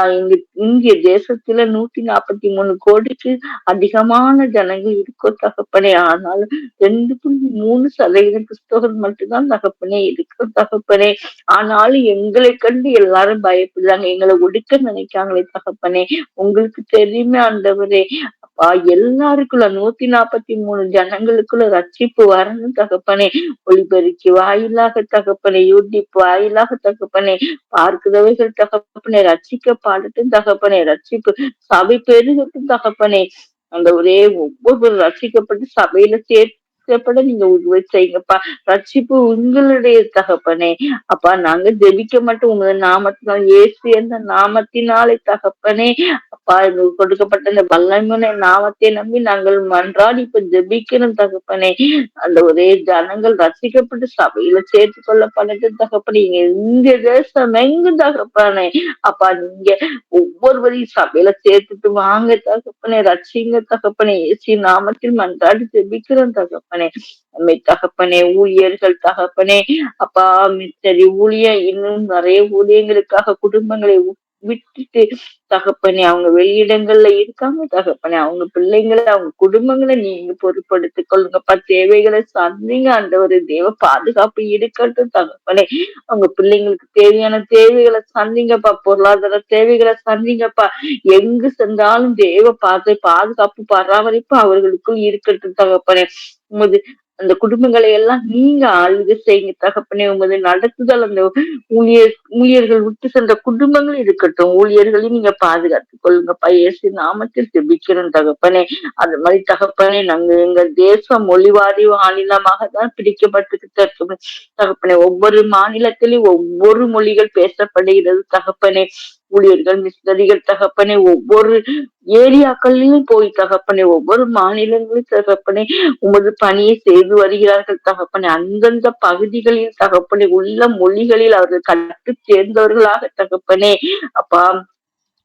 இந்திய தேசத்துல 143 கோடிக்கு அதிகமான ஜனங்கள் இருக்கோ தகப்பனே. ஆனாலும் 2.3% கிறிஸ்தவர்கள் மட்டும்தான் தகப்பனே இருக்கும் தகப்பனே. ஆனாலும் எங்களை கண்டு எல்லாரும் பயப்படுறாங்க, எங்களை ஒடுக்க நினைக்காங்களே தகப்பனே. உங்களுக்கு தெரியுமே ஆண்டவரே. அப்பா எல்லாருக்குள்ள 143 ஜனங்களுக்குள்ள ரட்சிப்பு வரணும் தகப்பனே. ஒளிபெருக்கி வாயிலாக தகப்பனே, யூடியூப் வாயிலாக தகப்பனே பார்க்கிறவர்கள் தகப்பனே ரட்சிக்கப்பாடட்டும் தகப்பனே. ரட்சிப்பு சபை பெருகட்டும் தகப்பனே. அந்த ஒரே ஒவ்வொரு ரட்சிக்கப்பட்டு சபையில சேர்க்கப்பட நீங்க உதவி செய்யுங்கப்பா. ரட்சிப்பு உங்களுடைய தகப்பனே. அப்பா நாங்க ஜெபிக்க மாட்டோம் உங்க நாமத்தினால் இயேசு என்ற நாமத்தினாலே தகப்பனே. அப்பா எங்களுக்கு கொடுக்கப்பட்ட இந்த வல்லமையான நாமத்தை நம்பி நாங்கள் மன்றாடி இப்ப ஜெபிக்கணும் தகப்பனே. அந்த ஒரே ஜனங்கள் ரசிக்கப்பட்டு சபையில சேர்த்து கொள்ளப்படட்டு தகப்பனே. எங்க தேசம் எங்க தகப்பனே. அப்பா நீங்க ஒவ்வொருவரையும் சபையில சேர்த்துட்டு வாங்க தகப்பனே. ரட்சிங்க தகப்பனே. இயேசு நாமத்தில் மன்றாடி ஜெபிக்கிறோம் தகப்பனே. நம்மை தகப்பனே ஊழியர்கள் தகப்பனே அப்பா மிஸ்டரி இன்னும் நிறைய ஊழியங்களுக்காக குடும்பங்களை விட்டுட்டு தகப்பனே அவங்க வெளியிடங்கள்ல இருக்காங்க தகப்பனே. அவங்க பிள்ளைங்களை அவங்க குடும்பங்களை நீங்க பொறுப்படுத்திக் கொள்ளுங்கப்பா. தேவைகளை சந்திங்க ஆண்டவரே. தேவ பாதுகாப்பு இருக்கட்டும் தகப்பனே. அவங்க பிள்ளைங்களுக்கு தேவையான தேவைகளை சந்திங்கப்பா. பொருளாதார தேவைகளை சந்திங்கப்பா. எங்கு சென்றாலும் தேவ பாதுகாப்பு பராமரிப்பு அவர்களுக்குள் இருக்கட்டும் தகப்பனே. உமது அந்த குடும்பங்களை எல்லாம் நீங்க ஆளுகை செய்யுங்க தகப்பனே. உமது நடத்துதல் அந்த ஊழியர்கள் விட்டு சென்ற குடும்பங்கள் இருக்கட்டும். ஊழியர்களையும் நீங்க பாதுகாத்துக் கொள்ளுங்கப்பா. இயேசு நாமத்தில் ஜெபிக்கிறோம் தகப்பனே. அது மாதிரி தகப்பனே நாங்க எங்க தேசம் மொழிவாரி மாநிலமாக தான் பிரிக்கப்பட்டு தகப்பனே. ஒவ்வொரு மாநிலத்திலும் ஒவ்வொரு மொழிகள் பேசப்படுகிறது தகப்பனே. ஊழியர்கள் மிஸ்னரிகள் தகப்பனே ஒவ்வொரு ஏரியாக்களிலும் போய் தகப்பனே ஒவ்வொரு மாநிலங்களிலும் தகப்பனே உமது பணியை செய்து வருகிறார்கள் தகப்பனே. அந்தந்த பகுதிகளில் தகப்பனே உள்ள மொழிகளில் அவர்கள் கற்று சேர்ந்தவர்களாக தகப்பனே. அப்பா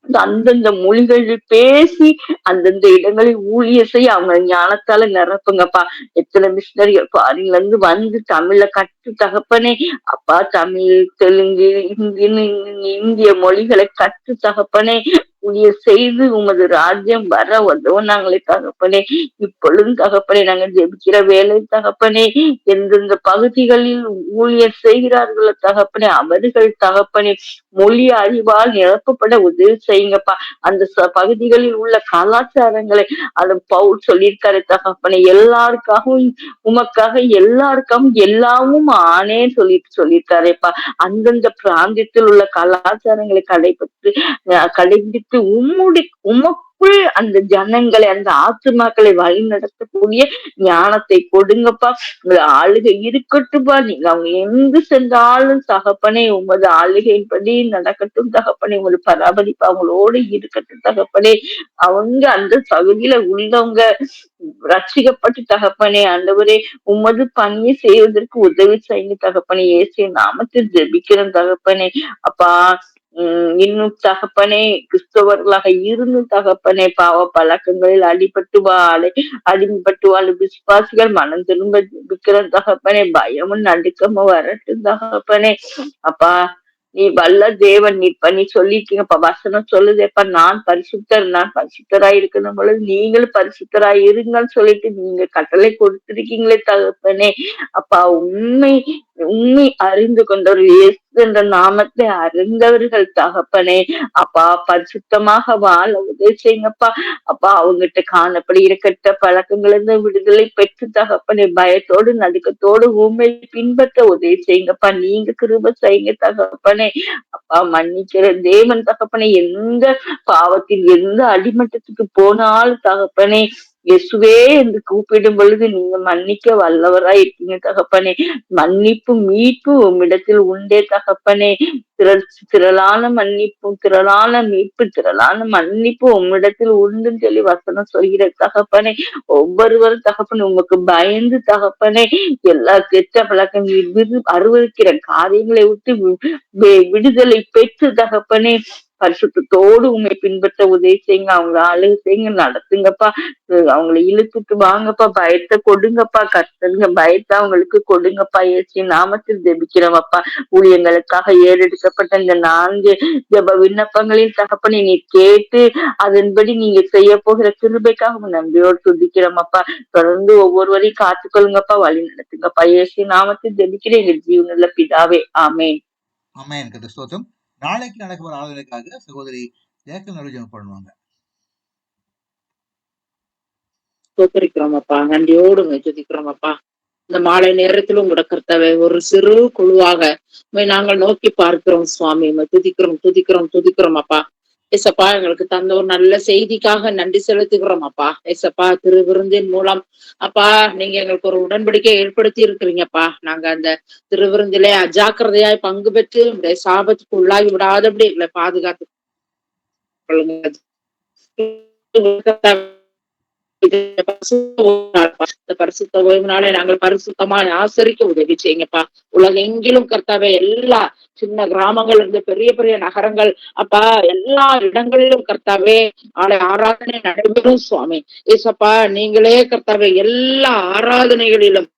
அந்தந்த மொழிகளில் பேசி அந்தந்த இடங்களில் ஊழியர் செய்ய அவங்க ஞானத்தால நிரப்புங்கப்பா. எத்தனை மிஷினரிகள் ஃபாரின்ல இருந்து வந்து தமிழ்ல கற்று தகப்பனே. அப்பா தமிழ் தெலுங்கு இந்திய மொழிகளை கற்று தகப்பனே ஊழியர் செய்து உமது ராஜ்யம் வர உதவுனாங்களே தகப்பனே. இப்பொழுதும் தகப்பனே நாங்க ஜெபிக்கிற வேலை தகப்பனே எந்தெந்த பகுதிகளில் ஊழியர் செய்கிறார்களோ தகப்பனே அவர்கள் தகப்பனே மொழி அறிவால் நிரப்பப்பட உதவி செய்யுங்கப்பா. அந்த பகுதிகளில் உள்ள கலாச்சாரங்களை அது பவுல் சொல்லியிருக்காரு தகப்பனே. எல்லாருக்காகவும் உமக்காக எல்லாருக்காகவும் எல்லாமும் ஆனே சொல்லியிருக்காருப்பா. அந்தந்த பிராந்தியத்தில் உள்ள கலாச்சாரங்களை கடைபிடித்து கொடுத்து உமக்குள் அந்த ஜனங்களை, அந்த ஆத்துமாக்களை வழி நடத்தக்கூடிய ஞானத்தை கொடுங்கப்பா. உங்க ஆளுகை இருக்கட்டும்பா. நீங்க அவங்க எங்கு சென்றாலும் தகப்பனே உமது ஆளுகையின்படி நடக்கட்டும் தகப்பனே. உமது பராமரிப்பு அவங்களோடு இருக்கட்டும் தகப்பனே. அவங்க அந்த பகுதியில உள்ளவங்க ரட்சிக்கப்பட்டு தகப்பனே ஆண்டவரே உமது பணியை செய்வதற்கு உதவி செய்யுங்க தகப்பனே. இயேசுவின் நாமத்தில் ஜெபிக்கிறேன் தகப்பனே. அப்பா இன்னும் தகப்பனே கிறிஸ்தவர்களாக இருந்து தகப்பனே பாவ பழக்கங்களில் அடிமைப்பட்டு வாழும் விசுவாசிகள் மனம் திரும்ப ஜெபிக்கிறேன் தகப்பனே. பயமும் நடுக்கமும் வரட்டும் தகப்பனே. அப்பா நீ வல்ல தேவன், நீ சொல்லிருக்கீங்கப்பா. வசனம் சொல்லுதேப்பா, நான் பரிசுத்தராய் இருக்கணும் பொழுது நீங்களும் பரிசுத்தராய் இருங்கன்னு சொல்லிட்டு நீங்க கட்டளை கொடுத்திருக்கீங்களே தகப்பனே. அப்பா உண்மை அறிந்து கொண்டவர் இயேசு என்ற நாமத்தை அறிந்தவர்கள் தகப்பனே. அப்பா பரிசுத்தமாக வாழ உதவி செய்யுங்கப்பா. அப்பா அவங்ககிட்ட காணப்படுகிற கெட்ட பழக்கங்களிலிருந்து விடுதலை பெற்று தகப்பனே பயத்தோடு நடுக்கத்தோடு உண்மை பின்பற்ற உதவி செய்யுங்கப்பா. நீங்க கிருபை செய்யுங்க தகப்பனே. அப்பா மன்னிக்கிற தேவன் தகப்பனே. எந்த பாவத்தில் எந்த அடிமட்டத்துக்கு போனாலும் தகப்பனே இயேசுவே என்று கூப்பிடும் பொழுது நீங்க மன்னிக்க வல்லவராய் இருக்கீங்க தகப்பனே. மன்னிப்பு மீட்பு உம்மிடத்தில் உண்டே தகப்பனே. திரளான மீட்பு திரளான மன்னிப்பு உம்மிடத்தில் உண்டுன்னு சொல்லி வசனம் சொல்கிற தகப்பனே. ஒவ்வொருவரும் தகப்பனே உமக்கு பயந்து தகப்பனே எல்லா கெட்ட பழக்கம் அருவருக்கிற காரியங்களை விட்டு விடுதலை பெற்று தகப்பனே பரிசுத்தத்தோடு உண்மை பின்பற்ற உதவி செய்யுங்க. அவங்க ஆளுகை செய்யுங்க, நடத்துங்கப்பா. அவங்களை இழுத்துட்டு வாங்கப்பா. பயத்தை கொடுங்கப்பா. கத்துங்க பயத்தை அவங்களுக்கு கொடுங்கப்பா. இயேசுவின் நாமத்தில் ஜெபிக்கிறோமப்பா. ஊழியங்களுக்காக ஏறெடுக்கப்பட்ட இந்த 4 ஜெப விண்ணப்பங்களின் தகப்பனை நீ கேட்டு அதன்படி நீங்க செய்ய போகிற கிருபைக்காக நன்றியோடு துதிக்கிறோமப்பா. தொடர்ந்து ஒவ்வொருவரையும் காத்துக்கொள்ளுங்கப்பா, வழி நடத்துங்கப்பா. இயேசுவின் நாமத்தில் ஜெபிக்கிறேன் எங்கள் ஜீவனுள்ள பிதாவே, ஆமேன். ஆமென். கர்த்தருக்கு ஸ்தோத்திரம். நாளைக்கு நடக்க போற ஆளுநருக்காக சகோதரி ஜெயக்கல் நடுஜனம் பண்ணுவாங்க. ஸ்தோத்திரிக்கிறோம் அப்பா, நன்றியோடு துதிக்கிறோம் அப்பா. இந்த மாலை நேரத்திலும் உங்களோட கர்த்தாவே ஒரு சிறு குழுவாக நாங்கள் நோக்கி பார்க்கிறோம் சுவாமி. துதிக்கிறோம் அப்பா. ஏசப்பா எங்களுக்கு தந்த ஒரு நல்ல செய்திக்காக நன்றி செலுத்துகிறோம் அப்பா. ஏசப்பா திருவிருந்தின் மூலம் அப்பா நீங்க எங்களுக்கு ஒரு உடன்படிக்கை ஏற்படுத்தி இருக்கிறீங்கப்பா. நாங்க அந்த திருவிருந்திலே அஜாக்கிரதையாய் பங்கு பெற்று இந்த சாபத்துக்கு உள்ளாகி விடாதபடி எங்களை பாதுகாத்து கொள்ளுங்க. பரிசுத்த ஓய்வுனாலே நாங்கள் பரிசுத்தமாய் ஆசரிக்க உதவி செய்யுங்கப்பா. உலகெங்கிலும் கர்த்தாவே எல்லா சின்ன கிராமங்கள் இருந்து பெரிய பெரிய நகரங்கள் அப்பா எல்லா இடங்களிலும் கர்த்தாவே ஆராதனை நடைபெறும் சுவாமி. ஏசப்பா நீங்களே கர்த்தாவே எல்லா ஆராதனைகளிலும்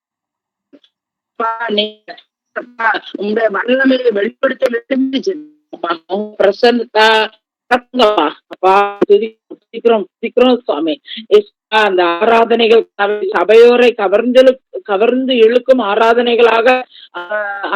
உங்களுடைய வல்லமையை வெளிப்படுத்த வேண்டும். பிரசன்னத்தா அப்பா துதிக்கிறோம் சுவாமி. அந்த ஆராதனைகள் சபையோரை கவர்ந்து இழுக்கும் ஆராதனைகளாக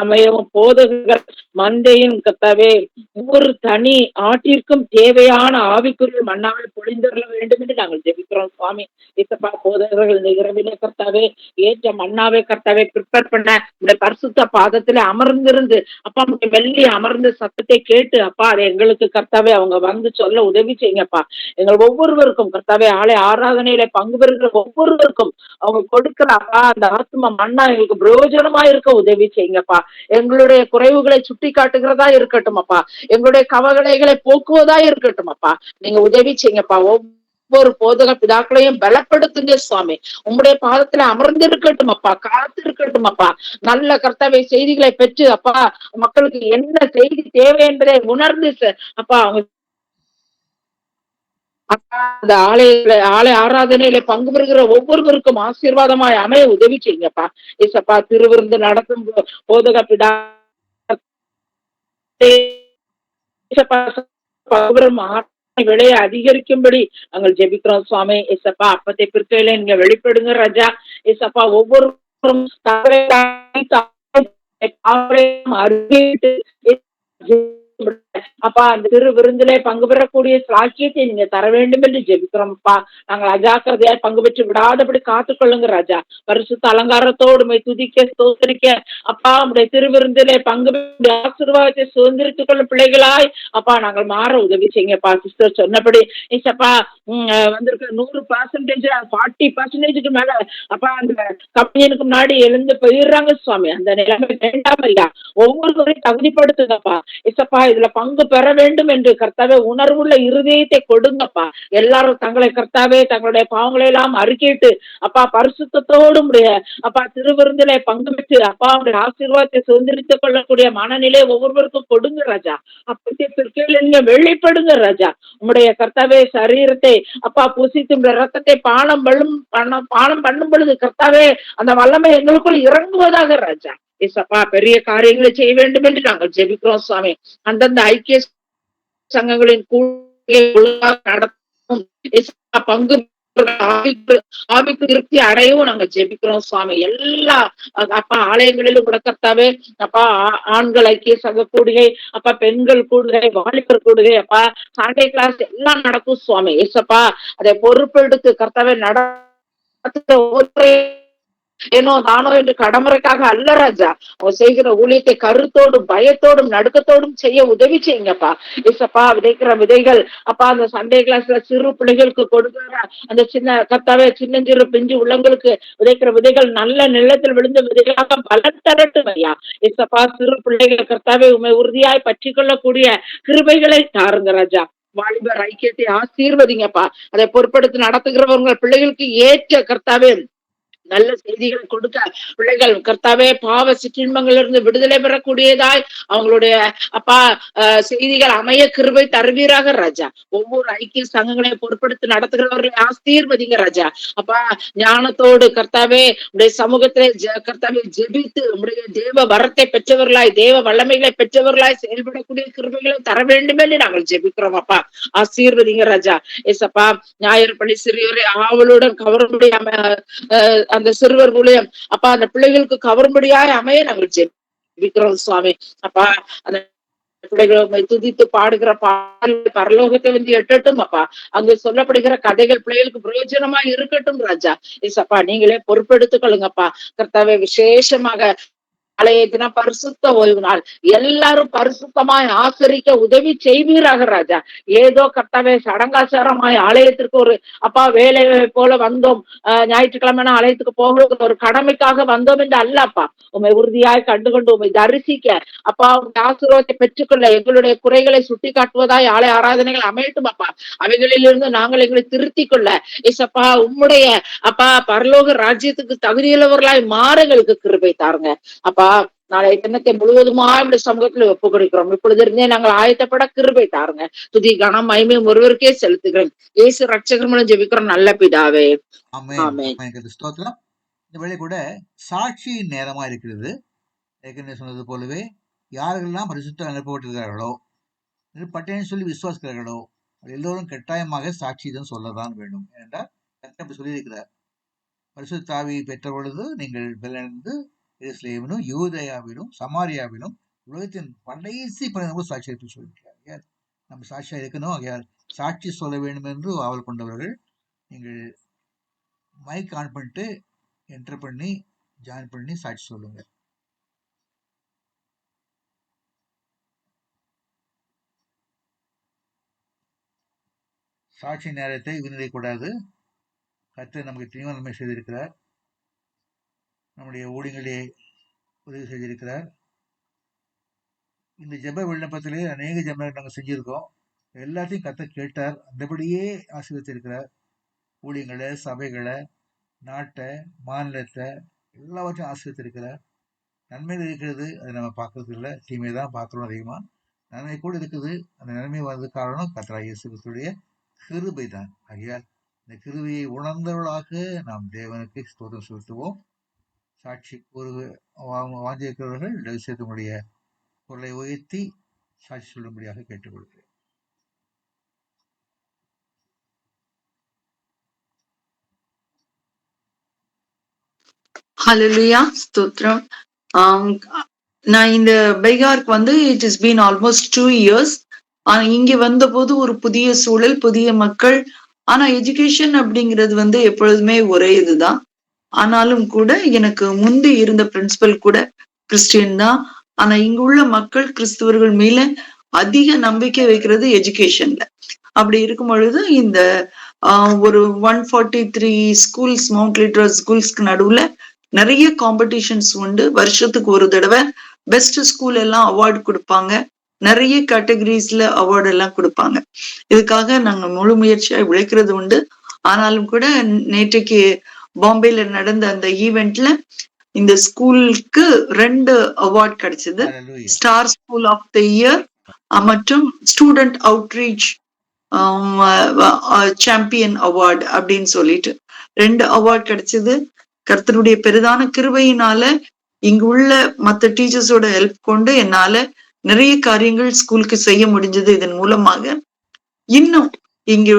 அமையவும் போதகர்கள் மந்தையின் கர்த்தாவே ஒவ்வொரு தனி ஆட்டிற்கும் தேவையான ஆவிக்குரிய மன்னாவை பொழிந்தருள வேண்டும் என்று நாங்கள் ஜெபிக்கிறோம் சுவாமி. இசப்பா போதகர்கள் இந்த இரவிலே கர்த்தாவே ஏற்ற மன்னாவை கர்த்தாவே ப்ரிப்பேர் பண்ண இந்த பரிசுத்த பாதத்துல அமர்ந்திருந்து அப்பா வெள்ளி அமர்ந்து சத்தத்தை கேட்டு அப்பா அதை எங்களுக்கு கர்த்தாவே அவங்க வந்து சொல்ல உதவி செய்யுங்கப்பா. எங்கள் ஒவ்வொருவருக்கும் கர்த்தாவே ஆராதனையில பங்கு பெறுகிற ஒவ்வொருவருக்கும் அவங்க கொடுக்கிற அப்பா அந்த ஆத்ம மண்ணா எங்களுக்கு பிரயோஜனமா இருக்க உதவி செய்யுங்கப்பா. எங்களுடைய குறைவுகளை சுட்டி காட்டுகிறதா இருக்கட்டும் அப்பா. எங்களுடைய கவலைகளை போக்குவதா இருக்கட்டும் அப்பா. நீங்க உதவி செய்யுங்கப்பா. ஒவ்வொரு போதக பிதாக்களையும் பலப்படுத்துங்க சுவாமி. உங்களுடைய பாதத்துல அமர்ந்து இருக்கட்டும் அப்பா. காத்து இருக்கட்டும் அப்பா. நல்ல கர்த்தாவே செய்திகளை பெற்று அப்பா மக்களுக்கு என்ன செய்தி தேவை என்பதை உணர்ந்து அப்பா அவங்க அந்த ஆலய ஆராதனையில பங்கு பெறுகிற ஒவ்வொருவருக்கும் ஆசீர்வாதமாய் அமைய உதவி செய்யுங்கப்பா. ஏசப்பா திருவிருந்து நடத்தும் போதக பிதா விலையை அதிகரிக்கும்படி நாங்கள் ஜெபிக்கிறோம் சுவாமி. ஏசப்பா அப்பத்தை பிற்கையில நீங்க வெளிப்படுங்க ராஜா. ஏசப்பா ஒவ்வொருவரும் அறிவிட்டு அப்பா அந்த திரு விருந்திலே பங்கு பெறக்கூடிய சாட்சியத்தை நீங்க தர வேண்டும் என்று ஜெபிக்கிறோம்ப்பா. நாங்கள் அஜாக்கிரதையாய் பங்கு பெற்று விடாதபடி காத்துக்கொள்ளுங்க ராஜா. பரிசுத்த அலங்காரத்தோடு உம்மை துதிக்க ஸ்தோத்திரிக்க அப்பா உடைய திருவிருந்திலே பங்கு பெற்று ஆசீர்வாதத்தை சுதந்திரித்துக் கொள்ளும் பிள்ளைகளாய் அப்பா நாங்கள் மாற உதவி செய்யுங்கப்பா. சிஸ்டர் சொன்னபடி ஏசப்பா வந்திருக்க 100% 40%க்கு மேல அப்பா அந்த கம்பெனிக்கு முன்னாடி எழுந்து போயிடுறாங்க சுவாமி. அந்த நிலைமை வேண்டாம் ஐயா. ஒவ்வொருவரையும் தகுதிப்படுத்துங்கப்பா. ஏசப்பா இதுல பங்கு பெற வேண்டும் என்று கர்த்தாவே உணர்வுள்ள இருதயத்தை கொடுங்கப்பா. எல்லாரும் தங்களை கர்த்தாவே தங்களுடைய பாவங்களை எல்லாம் அறிக்கையிட்டு அப்பா பரிசுத்தத்தோடு அப்பா திருவிருந்திலே பங்கு பெற்று அப்பா உடைய ஆசீர்வாதத்தை சுதந்திரித்துக் கொள்ளக்கூடிய மனநிலை ஒவ்வொருவருக்கும் கொடுங்க ராஜா. அப்படி பிற்கையில வெளிப்படுங்க ராஜா. உங்களுடைய கர்த்தாவே சரீரத்தை அப்பா புசித்து ரத்தத்தை பானம் பண்ணும் பொழுது கர்த்தாவே அந்த வல்லமை எங்களுக்குள் இறங்குவதாக ராஜா. ஏசப்பா பெரிய காரியங்களை செய்ய வேண்டும் என்று நாங்கள் ஜெபிக்கிறோம் சுவாமி. அந்தந்த ஐக்கிய சங்கங்களின் நடத்தும் பங்கு ஆவிக்கு திருப்தி அடையவும் நாங்க ஜெபிக்கிறோம் சுவாமி. எல்லா அப்பா ஆலயங்களிலும் கூட கர்த்தாவே அப்பா ஆண்கள் ஐக்கிய சங்க கூடுகை அப்பா பெண்கள் கூடுகை வாலிபர் கூடுகை அப்பா சண்டே கிளாஸ் எல்லாம் நடக்கும் சுவாமி. ஏசப்பா அதை பொறுப்பெடுத்து கர்த்தாவே நடத்துகிற ஏனோ தானோ என்று கடமுறைக்காக அல்ல ராஜா. அவன் செய்கிற ஊழியத்தை கருத்தோடும் பயத்தோடும் நடுக்கத்தோடும் செய்ய உதவி செய்யுங்கப்பா. ஏசப்பா விதைக்கிற விதைகள் அப்பா அந்த சண்டே கிளாஸ்ல சிறு பிள்ளைகளுக்கு கொடுக்கிற அந்த சின்ன கர்த்தாவே சின்னஞ்சிறு பிஞ்சு உள்ளங்களுக்கு விதைக்கிற விதைகள் நல்ல நிலத்தில் விழுந்த விதைகளாக பலன் தரட்டும் ஐயா. ஏசப்பா சிறு பிள்ளைகள் கர்த்தாவே உண்மை உறுதியாய் பற்றி கொள்ளக்கூடிய கிருபைகளை தாருங்க ராஜா. வாலிபர் ஐக்கியத்தை ஆசீர்வதிங்கப்பா. அதை பொறுப்படுத்தி நடத்துகிறவங்க பிள்ளைகளுக்கு ஏற்ற கர்த்தாவே நல்ல செய்திகளை கொடுக்க பிள்ளைகள் கர்த்தாவே பாவ சிற்றின்பங்கள் இருந்து விடுதலை பெறக்கூடியதாய் அவங்களுடைய அப்பா செய்திகள் அமைய கிருபை தருவீராக ராஜா. ஒவ்வொரு ஐக்கிய சங்கங்களையும் பொறுப்படுத்தி நடத்துகிறவர்களை ஆசீர்வதிங்க ராஜா. அப்பா ஞானத்தோடு கர்த்தாவே உடைய சமூகத்திலே கர்த்தாவே ஜெபித்து உடைய தேவ வரத்தை பெற்றவர்களாய் தேவ வல்லமைகளை பெற்றவர்களாய் செயல்படக்கூடிய கிருபைகளை தர வேண்டும் என்று நாங்கள் ஜெபிக்கிறோம் அப்பா. ஆசீர்வதிங்க ராஜா. ஏசப்பா ஞாயிறு பள்ளி சிறியோரை ஆவலுடன் கவரும்படியாக அந்த சிறுவர் ஊழியம் அப்பா அந்த பிள்ளைகளுக்கு கவரும்படியாய் அமைய நாங்கள் ஜெபிக்கிறோம் சுவாமி. அப்பா அந்த பிள்ளைகளை துதித்து பாடுகிற பாடல் பரலோகத்தை வந்து எட்டட்டும் அப்பா. அங்கு சொல்லப்படுகிற கதைகள் பிள்ளைகளுக்கு பிரயோஜனமா இருக்கட்டும் ராஜா. ஏசப்பா நீங்களே பொறுப்பெடுத்துக் கொள்ளுங்கப்பா. கர்த்தாவே விசேஷமாக ஆலயத்தினா பரிசுத்த ஓய்வு நாள் எல்லாரும் பரிசுத்தமாய் ஆசரிக்க உதவி செய்வீராக ராஜா. ஏதோ கர்த்தாவே சடங்காச்சாரமாய் ஆலயத்திற்கு ஒரு அப்பா வேலை போல வந்தோம், ஞாயிற்றுக்கிழமை ஆலயத்துக்கு போகிற ஒரு கடமைக்காக வந்தோம் என்று அல்லப்பா. உண்மை உறுதியாய் கண்டுகொண்டு உண்மை தரிசிக்க அப்பா உங்க ஆசீர்வாதத்தை பெற்றுக்கொள்ள எங்களுடைய குறைகளை சுட்டி காட்டுவதாய் ஆலய ஆராதனைகள் அமையட்டும் அப்பா. அவைகளிலிருந்து நாங்கள் எங்களை திருத்திக் கொள்ள ஏசப்பா உம்முடைய அப்பா பரலோக ராஜ்யத்துக்கு தகுதியுள்ளவர்களாய் மாற எங்களுக்கு கிருபை தாருங்க அப்பா. நாளைய தினத்தை முழுவதுமா இப்படி சமூகத்துல ஒப்பு கொடுக்கிறோம். இப்பொழுது இருந்தே நாங்கள் ஆயத்தப்பட கிருபை தாருங்க. துதி கனம் மகிமையும் ஒருவருக்கே செலுத்துகிறேன். இயேசு ரட்சகர் மூலம் ஜெபிக்கிறோம் நல்ல பிதாவே. ஸ்தோத்திரம். இந்த வேளை கூட சாட்சியின் நேரமா இருக்கிறது. ஏற்கனவே சொன்னது போலவே யாரெல்லாம் பரிசுத்தம் அனுப்பப்பட்டிருக்கிறார்களோ பட்டேன்னு சொல்லி விசுவாசிக்கிறார்களோ எல்லோரும் கட்டாயமாக சாட்சிதான் சொல்லதான் வேண்டும். ஏனென்றால் அப்படி சொல்லியிருக்கிறார். பரிசுத்த ஆவியை பெற்ற பொழுது நீங்கள் பலனடைந்து எருசலேமிலும் யூதேயாவிலும் சமாரியாவிலும் உலகத்தின் கடைசி பணிகளும் சாட்சி எடுத்து சொல்லியிருக்கிறார். நம்ம சாட்சியா இருக்கணும். ஆகையால் சாட்சி சொல்ல வேண்டும் என்று ஆவல் கொண்டவர்கள் நீங்கள் மைக் ஆன் பண்ணிட்டு என்டர் பண்ணி ஜாயின் பண்ணி சாட்சி சொல்லுங்க. சாட்சி நேரத்தை வீணடிக்கூடாது. கர்த்தர் நமக்கு தீவிர நன்மை செய்திருக்கிறார். நம்முடைய ஊழியங்களே உதவி செய்திருக்கிறார். இந்த ஜெப விண்ணப்பத்திலே அநேக ஜெபங்கள் நாங்கள் செஞ்சிருக்கோம். எல்லாத்தையும் கர்த்தர் கேட்டார். அந்தபடியே ஆசீர்வதித்திருக்கிறார். ஊழியங்களை, சபைகளை, நாட்டை, மாநிலத்தை எல்லாவற்றையும் ஆசீர்வதித்திருக்கிறார். நன்மைகள் இருக்கிறது, அதை நம்ம பார்க்கறது இல்லை. தீமை தான் பார்க்குறோம் அதிகமாக. நன்மை கூட இருக்குது. அந்த நன்மை வந்தது காரணம் கர்த்தராகிய இயேசு கிறிஸ்துவுடைய கிருபை தான். ஆகையால் இந்த கிருபையை உணர்ந்தவர்களாக நாம் தேவனுக்கு ஸ்தோத்திரம் செலுத்துவோம். சாட்சி வாஞ்சிருக்கிறவர்கள் தயவுசெய்து குரலை உயர்த்தி சாட்சி சொல்லும்படியாக கேட்டுக்கொள்கிறேன். ஹல்லேலூயா ஸ்தோத்திரம். நான் இந்த பைகார்க்கு வந்து it is been almost 2 years. ஆனா இங்க வந்தபோது ஒரு புதிய சூழல், புதிய மக்கள். ஆனா எஜுகேஷன் அப்படிங்கிறது வந்து எப்பொழுதுமே ஒரே இதுதான். ஆனாலும் கூட எனக்கு முந்தி இருந்த பிரின்சிபல் கூட கிறிஸ்டியன் தான். ஆனா இங்க உள்ள மக்கள் கிறிஸ்தவர்கள் மேல அதிக நம்பிக்கை வைக்கிறது எஜுகேஷன்ல. அப்படி இருக்கும் பொழுது இந்த ஒரு 143 ஸ்கூல்ஸ், மவுண்ட் லிட்டரல் ஸ்கூல்ஸ்க்கு நடுவுல நிறைய காம்படிஷன்ஸ் உண்டு. வருஷத்துக்கு ஒரு தடவை பெஸ்ட் ஸ்கூல் எல்லாம் அவார்டு கொடுப்பாங்க. நிறைய கேட்டகரிஸ்ல அவார்டு எல்லாம் கொடுப்பாங்க. இதுக்காக நாங்க முழு முயற்சியா உழைக்கிறது உண்டு. ஆனாலும் கூட நேற்றைக்கு பாம்பேல நடந்த அந்த ஈவெண்ட்ல இந்த ஸ்கூலுக்கு 2 அவார்ட் கிடைச்சது. Hallelujah. Star school of the year மற்றும் ஸ்டூடெண்ட் அவுட்ரீச் சாம்பியன் அவார்டு அப்படின்னு சொல்லிட்டு 2 அவார்ட் கிடைச்சது. கர்த்தருடைய பெரிதான கிருபையினால இங்கு உள்ள மற்ற டீச்சர்ஸோட ஹெல்ப் கொண்டு என்னால நிறைய காரியங்கள் ஸ்கூலுக்கு செய்ய முடிஞ்சது. இதன் மூலமாக இன்னும் இங்கு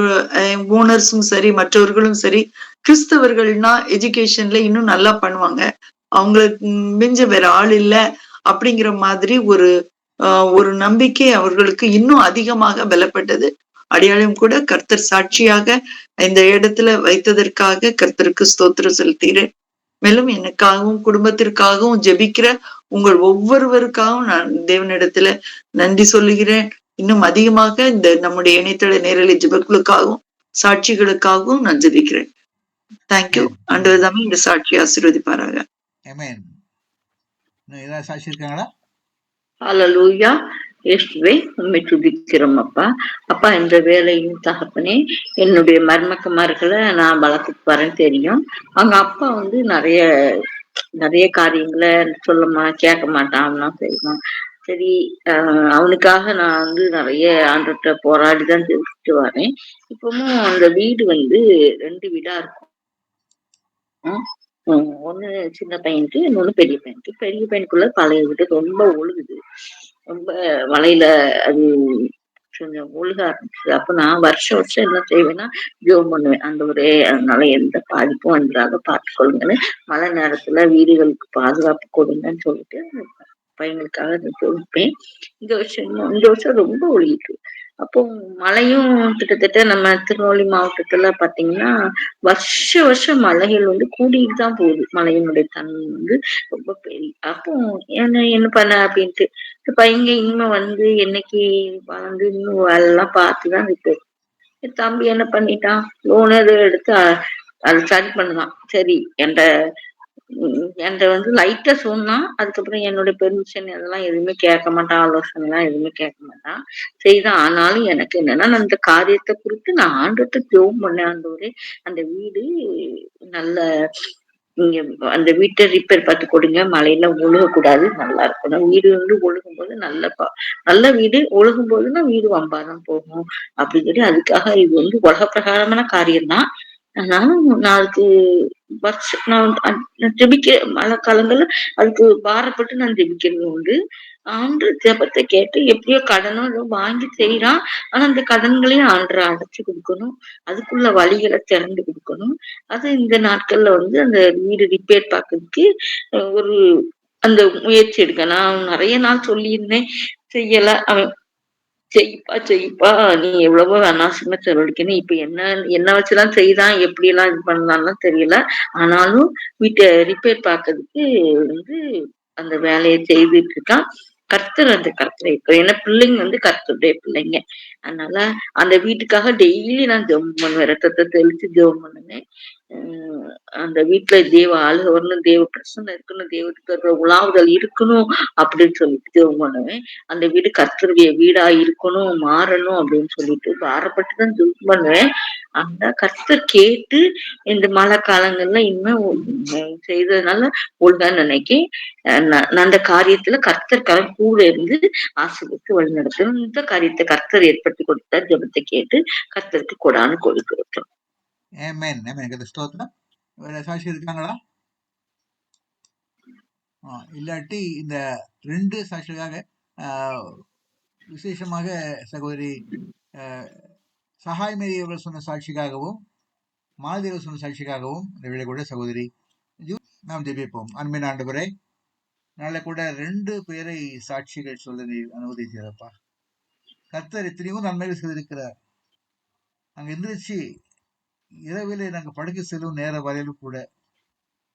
ஓனர்ஸும் சரி, மற்றவர்களும் சரி, கிறிஸ்தவர்கள்னா எஜுகேஷன்ல இன்னும் நல்லா பண்ணுவாங்க, அவங்களுக்கு மிஞ்ச வேற ஆள் இல்லை அப்படிங்கிற மாதிரி ஒரு நம்பிக்கை அவர்களுக்கு இன்னும் அதிகமாக பலப்பட்டது. அடையாளம் கூட கர்த்தர் சாட்சியாக இந்த இடத்துல வைத்ததற்காக கர்த்தருக்கு ஸ்தோத்திரம் செலுத்துகிறேன். மேலும் எனக்காகவும் குடும்பத்திற்காகவும் ஜெபிக்கிற உங்கள் ஒவ்வொருவருக்காகவும் நான் தேவனிடத்துல நன்றி சொல்லுகிறேன். இன்னும் அதிகமாக இந்த நம்முடைய இணையதள நேரலை ஜெபங்களுக்காகவும் சாட்சிகளுக்காகவும் நான் ஜெபிக்கிறேன். தேங்க்யூ. ஆண்டவர் தாமே இந்த சாட்சியை ஆசீர்வதிப்பாராக. Amen. இன்னும் ஏதாவது சாட்சி இருக்காங்களா? ஹalleluya. இயேசுவே உம்மை துதிக்கிறோம் அப்பா. அப்பா இந்த வேலையும் தகப்பனே, என்னுடைய மருமக்கமார்களை நான் வளர்த்துட்டு வரேன்னு தெரியும். அவங்க அப்பா வந்து நிறைய காரியங்களை கேட்க மாட்டான், அவன்லாம் செய்வான். சரி, அவனுக்காக நான் வந்து நிறைய ஆண்டுகிட்ட போராடிதான் ஜெயிச்சுட்டு வரேன். இப்பவும் அந்த வீடு வந்து 2 வீடா இருக்கும். ஒண்ணு சின்ன பையனுக்கு, இன்னொன்னு பெரிய பையனுக்கு. பெரிய பையனுக்குள்ள பழைய வீடு ரொம்ப ஒழுகுது. ரொம்ப மழையில அது கொஞ்சம் ஒழுக ஆரம்பிச்சுது. அப்ப நான் வருஷம் வருஷம் என்ன செய்வேன்னா ஜெபம் பண்ணுவேன். ஆண்டவரே, அதனால எந்த பாதிப்பும் வந்துடாத பார்த்துக்கொள்ளுங்கன்னு மழை நேரத்துல வீடுகளுக்கு பாதுகாப்பு கொடுங்கன்னு சொல்லிட்டு பையனுக்காக ஜெபிப்பேன். இந்த வருஷம் ரொம்ப ஒழுகிட்டு. அப்போ மழையும் கிட்டத்தட்ட நம்ம திருநெல்வேலி மாவட்டத்துல பாத்தீங்கன்னா வருஷம் மழைகள் வந்து கூடிட்டு தான் போகுது. மழையினுடைய தன்மை வந்து ரொம்ப பெரிய. அப்போ என்ன பண்ண அப்படின்ட்டு பையங்க இனிமே வந்து என்னைக்கு வளர்ந்து இன்னும் எல்லாம் பார்த்துதான் இருக்கு. என் தம்பி என்ன பண்ணிட்டான், லோன் எடுத்து அது சரி பண்ணுதான். சரி என்கிட்ட வந்து லைட்டா சொன்னான். அதுக்கப்புறம் என்னோட பெர்மிஷன் அதெல்லாம் எதுவுமே கேட்க மாட்டான், ஆலோசனை எல்லாம் எதுவுமே கேட்க மாட்டான். செய்தான். ஆனாலும் எனக்கு என்னன்னா, நான் இந்த காரியத்தை குறித்து நான் ஆண்டுட்டு ஜெபம் பண்ணேன். ஆண்டவரே, அந்த வீடு நல்ல நீங்க அந்த வீட்டை ரிப்பேர் பார்த்து கொடுங்க, மழையில ஒழுகக்கூடாது, நல்லா இருக்கணும். வீடு வந்து ஒழுகும் போது நல்ல வீடு ஒழுகும் போதுன்னா வீடு வம்பாதான் போகும் அப்படின்னு சொல்லி, அதுக்காக இது வந்து உலக பிரகாரமான காரியம்தான். ஆனாலும் நான் அதுக்கு நான் ஜெபிக்க மழை காலங்கள்ல அதுக்கு பாரப்பட்டு நான் ஜெபிக்கிறது உண்டு. ஆண்டு ஜெபத்தை கேட்டு எப்படியோ கடனோ ஏதோ வாங்கி செய்யறான். ஆனா அந்த கடன்களையும் ஆண்டு அடைச்சு கொடுக்கணும். அதுக்குள்ள வழிகளை திறந்து கொடுக்கணும். அது இந்த நாட்கள்ல வந்து அந்த வீடு ரிப்பேர் பார்க்கறதுக்கு ஒரு அந்த முயற்சி எடுக்க நான் நிறைய நாள் சொல்லியிருந்தேன், செய்யல. அவன் செய்ப்பா நீ எவ்வளவோ அனாவசியமா செலவழிக்கணும். இப்ப என்ன வச்சுதான் செய்தான், எப்படி எல்லாம் இது பண்ணலாம்லாம் தெரியல. ஆனாலும் வீட்டை ரிப்பேர் பார்க்கறதுக்கு வந்து அந்த வேலையை செய்துட்டு இருக்கான். அந்த கர்த்தரை இப்ப ஏன்னா பிள்ளைங்க வந்து கர்த்தருடைய பிள்ளைங்க. அதனால அந்த வீட்டுக்காக டெய்லி நான் ஜெபம் பண்ணுவேன். ரத்தத்தை தெளிச்சு ஜெபம் பண்ணுவேன். அந்த வீட்டுல தேவ ஆளுக வரணும், தேவ பிரசன்னம் இருக்கணும், தேவத்துக்கு உலாவுதல் இருக்கணும் அப்படின்னு சொல்லிட்டு ஜெபம் பண்ணுவேன். அந்த வீடு கர்த்தருடைய வீடா இருக்கணும், மாறணும் அப்படின்னு சொல்லிட்டு பாரப்பட்டுதான் ஜெபம் பண்ணுவேன். அந்த கர்த்தர் கேட்டு இந்த மழை காலங்கள்ல இன்னும் செய்ததுனால ஒழுங்கா நினைக்கேன். நான் அந்த காரியத்துல கர்த்தர் கூட இருந்து ஆசீர்வதித்து வழி நடத்தணும். இந்த காரியத்தை கர்த்தர் ஏற்படுத்தி கொடுத்தார். ஜெபத்தை கேட்டு கர்த்தருக்கு கொடான்னு கொடுக்கிறோம். Amen. Amen. ஸ்தோத்திரம். வேற சாட்சி இருக்காங்களா? இல்லாட்டி இந்த 2 சாட்சிகளுக்காக விசேஷமாக சகோதரி சகாய் மேரி அவர்கள் சொன்ன சாட்சிக்காகவும் மாலதேவர் சொன்ன சாட்சிக்காகவும் இந்த வேலை கூட சகோதரி நாம் ஜெபிப்போம். அன்பின் ஆண்டவரே, நாளை கூட 2 பேரை சாட்சிகள் சொல்ல நீ அனுமதிக்கிறப்பா. கர்த்தர் எத்தனையோ நன்மைகள் செய்திருக்கிறார். நாங்க எந்திரிச்சு இரவிலே நாங்க படுக்கை செல்லும் நேர வரையிலும் கூட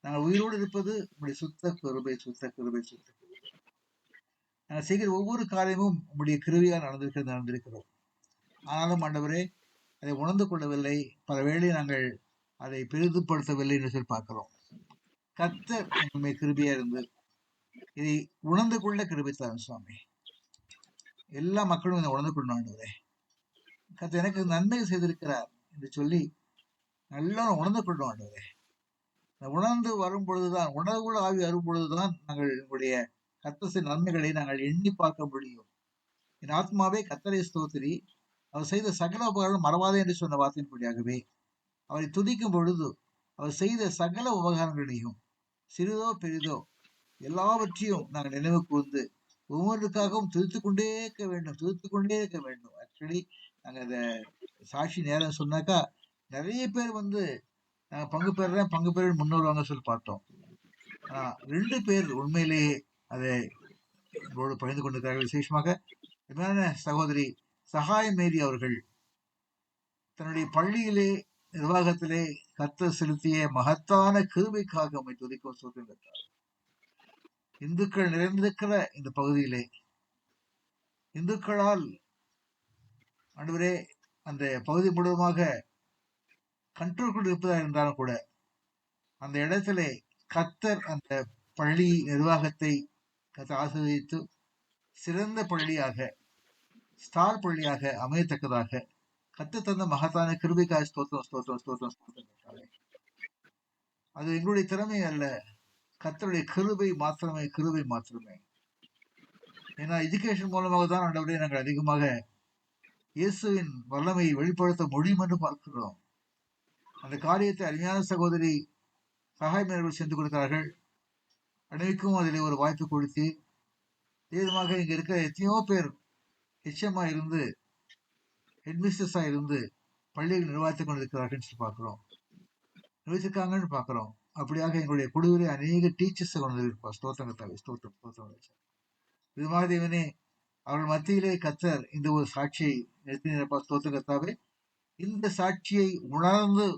நாங்கள் உயிரோடு இருப்பது உங்களுடைய சுத்த கிருபை, சுத்த கிருபை, சுத்த கிருபை. நாங்கள் செய்கிற ஒவ்வொரு காரியமும் உங்களுடைய கிருபையால் நடந்திருக்கிறோம். ஆனாலும் ஆண்டவரே, அதை உணர்ந்து கொள்ளவில்லை. பல வேளை நாங்கள் அதை பெரிதுபடுத்தவில்லை என்று சொல்லி பார்க்கிறோம். கர்த்தர் எங்களுடைய கிருபையா இருந்து இதை உணர்ந்து கொள்ள கிருபை தாரும் சுவாமி. எல்லா மக்களும் இதை உணர்ந்து கொள்ளணும் ஆண்டவரே. கர்த்தர் எனக்கு நன்மை செய்திருக்கிறார் என்று சொல்லி நல்லா உணர்ந்து கொள்ளணும் ஆண்டவரே. உணர்ந்து வரும் பொழுதுதான், உணர்வுள்ள ஆவி வரும் பொழுதுதான் நாங்கள் எங்களுடைய கர்த்தர் நன்மைகளை நாங்கள் எண்ணி பார்க்க முடியும். என் ஆத்மாவே கர்த்தரை ஸ்தோத்திரி, அவர் செய்த சகல உபகாரம் மறவாதே என்று சொன்ன வார்த்தையின்படியாகவே அவரை துதிக்கும் பொழுது அவர் செய்த சகல உபகாரங்களையும் சிறிதோ பெரிதோ எல்லாவற்றையும் நாங்கள் நினைவு கூர்ந்து ஒவ்வொன்றுக்காகவும் துதித்துக் கொண்டே இருக்க வேண்டும், துதித்துக் கொண்டே இருக்க வேண்டும். ஆக்சுவலி நாங்க இந்த சாட்சி நேரம் சொன்னாக்கா நிறைய பேர் வந்து நாங்க பங்கு பெற முன்னோருவாங்க சொல்லி பார்த்தோம். ஆனா 2 பேர் உண்மையிலேயே அதை எங்களோடு பகிர்ந்து கொண்டிருக்கிறார்கள். விசேஷமாக சகோதரி சகாய மேரி அவர்கள் தன்னுடைய பள்ளியிலே நிர்வாகத்திலே கர்த்தர் செலுத்திய மகத்தான கிருபைக்காக நம்மை துதிக்கும் சொல்கின்றார். இந்துக்கள் நிறைந்திருக்கிற இந்த பகுதியிலே இந்துக்களால் ஆண்டவரே அந்த பகுதி முழுவதுமாக கண்ட்ரோல் இருப்பதாக இருந்தாலும் கூட அந்த இடத்திலே கர்த்தர் அந்த பள்ளி நிர்வாகத்தை ஆசீர்வதித்து சிறந்த பள்ளியாக, ஸ்டார் பள்ளியாக அமையத்தக்கதாக கர்த்தர் தந்த மகத்தான கிருபைக்காக ஸ்தோத்திரம், ஸ்தோத்திரம், ஸ்தோத்திரம், ஸ்தோத்திரம். அது எங்களுடைய திறமை அல்ல, கர்த்தருடைய கிருபை மாத்திரமே, கிருபை மாத்திரமே. ஏன்னா எஜுகேஷன் மூலமாக தான் ஆண்டவரே நாங்கள் அதிகமாக இயேசுவின் வல்லமையை வெளிப்படுத்த முடியும் என்று பார்க்கிறோம். அந்த காரியத்தை அருமையான சகோதரி சகாயமேர்கள் சென்று கொடுத்தார்கள். அனைவருக்கும் அதில் ஒரு வாய்ப்பு கொடுத்து விதமாக இங்க இருக்கிற எத்தனையோ பேர் ஹெச்எம்ஆ இருந்து, ஹெட்மிஸ்டர்ஸா இருந்து பள்ளிகள் நிர்வாகித்துக் கொண்டிருக்கிறார்கள் பார்க்கிறோம், நிர்வகிச்சிருக்காங்கன்னு பார்க்கிறோம். அப்படியாக எங்களுடைய குழுவிலே அநேக டீச்சர்ஸ் கொண்டிருப்பார். ஸ்தோத்திரத்தாவே, ஸ்தோத்திரம், ஸ்தோத்திரம். விதமாக தேவனே, அவர்கள் மத்தியிலே கர்த்தர் இந்த ஒரு சாட்சியை நிறுத்தினப்பார். ஸ்தோத்திரத்தாவே, இந்த சாட்சியை உணர்ந்து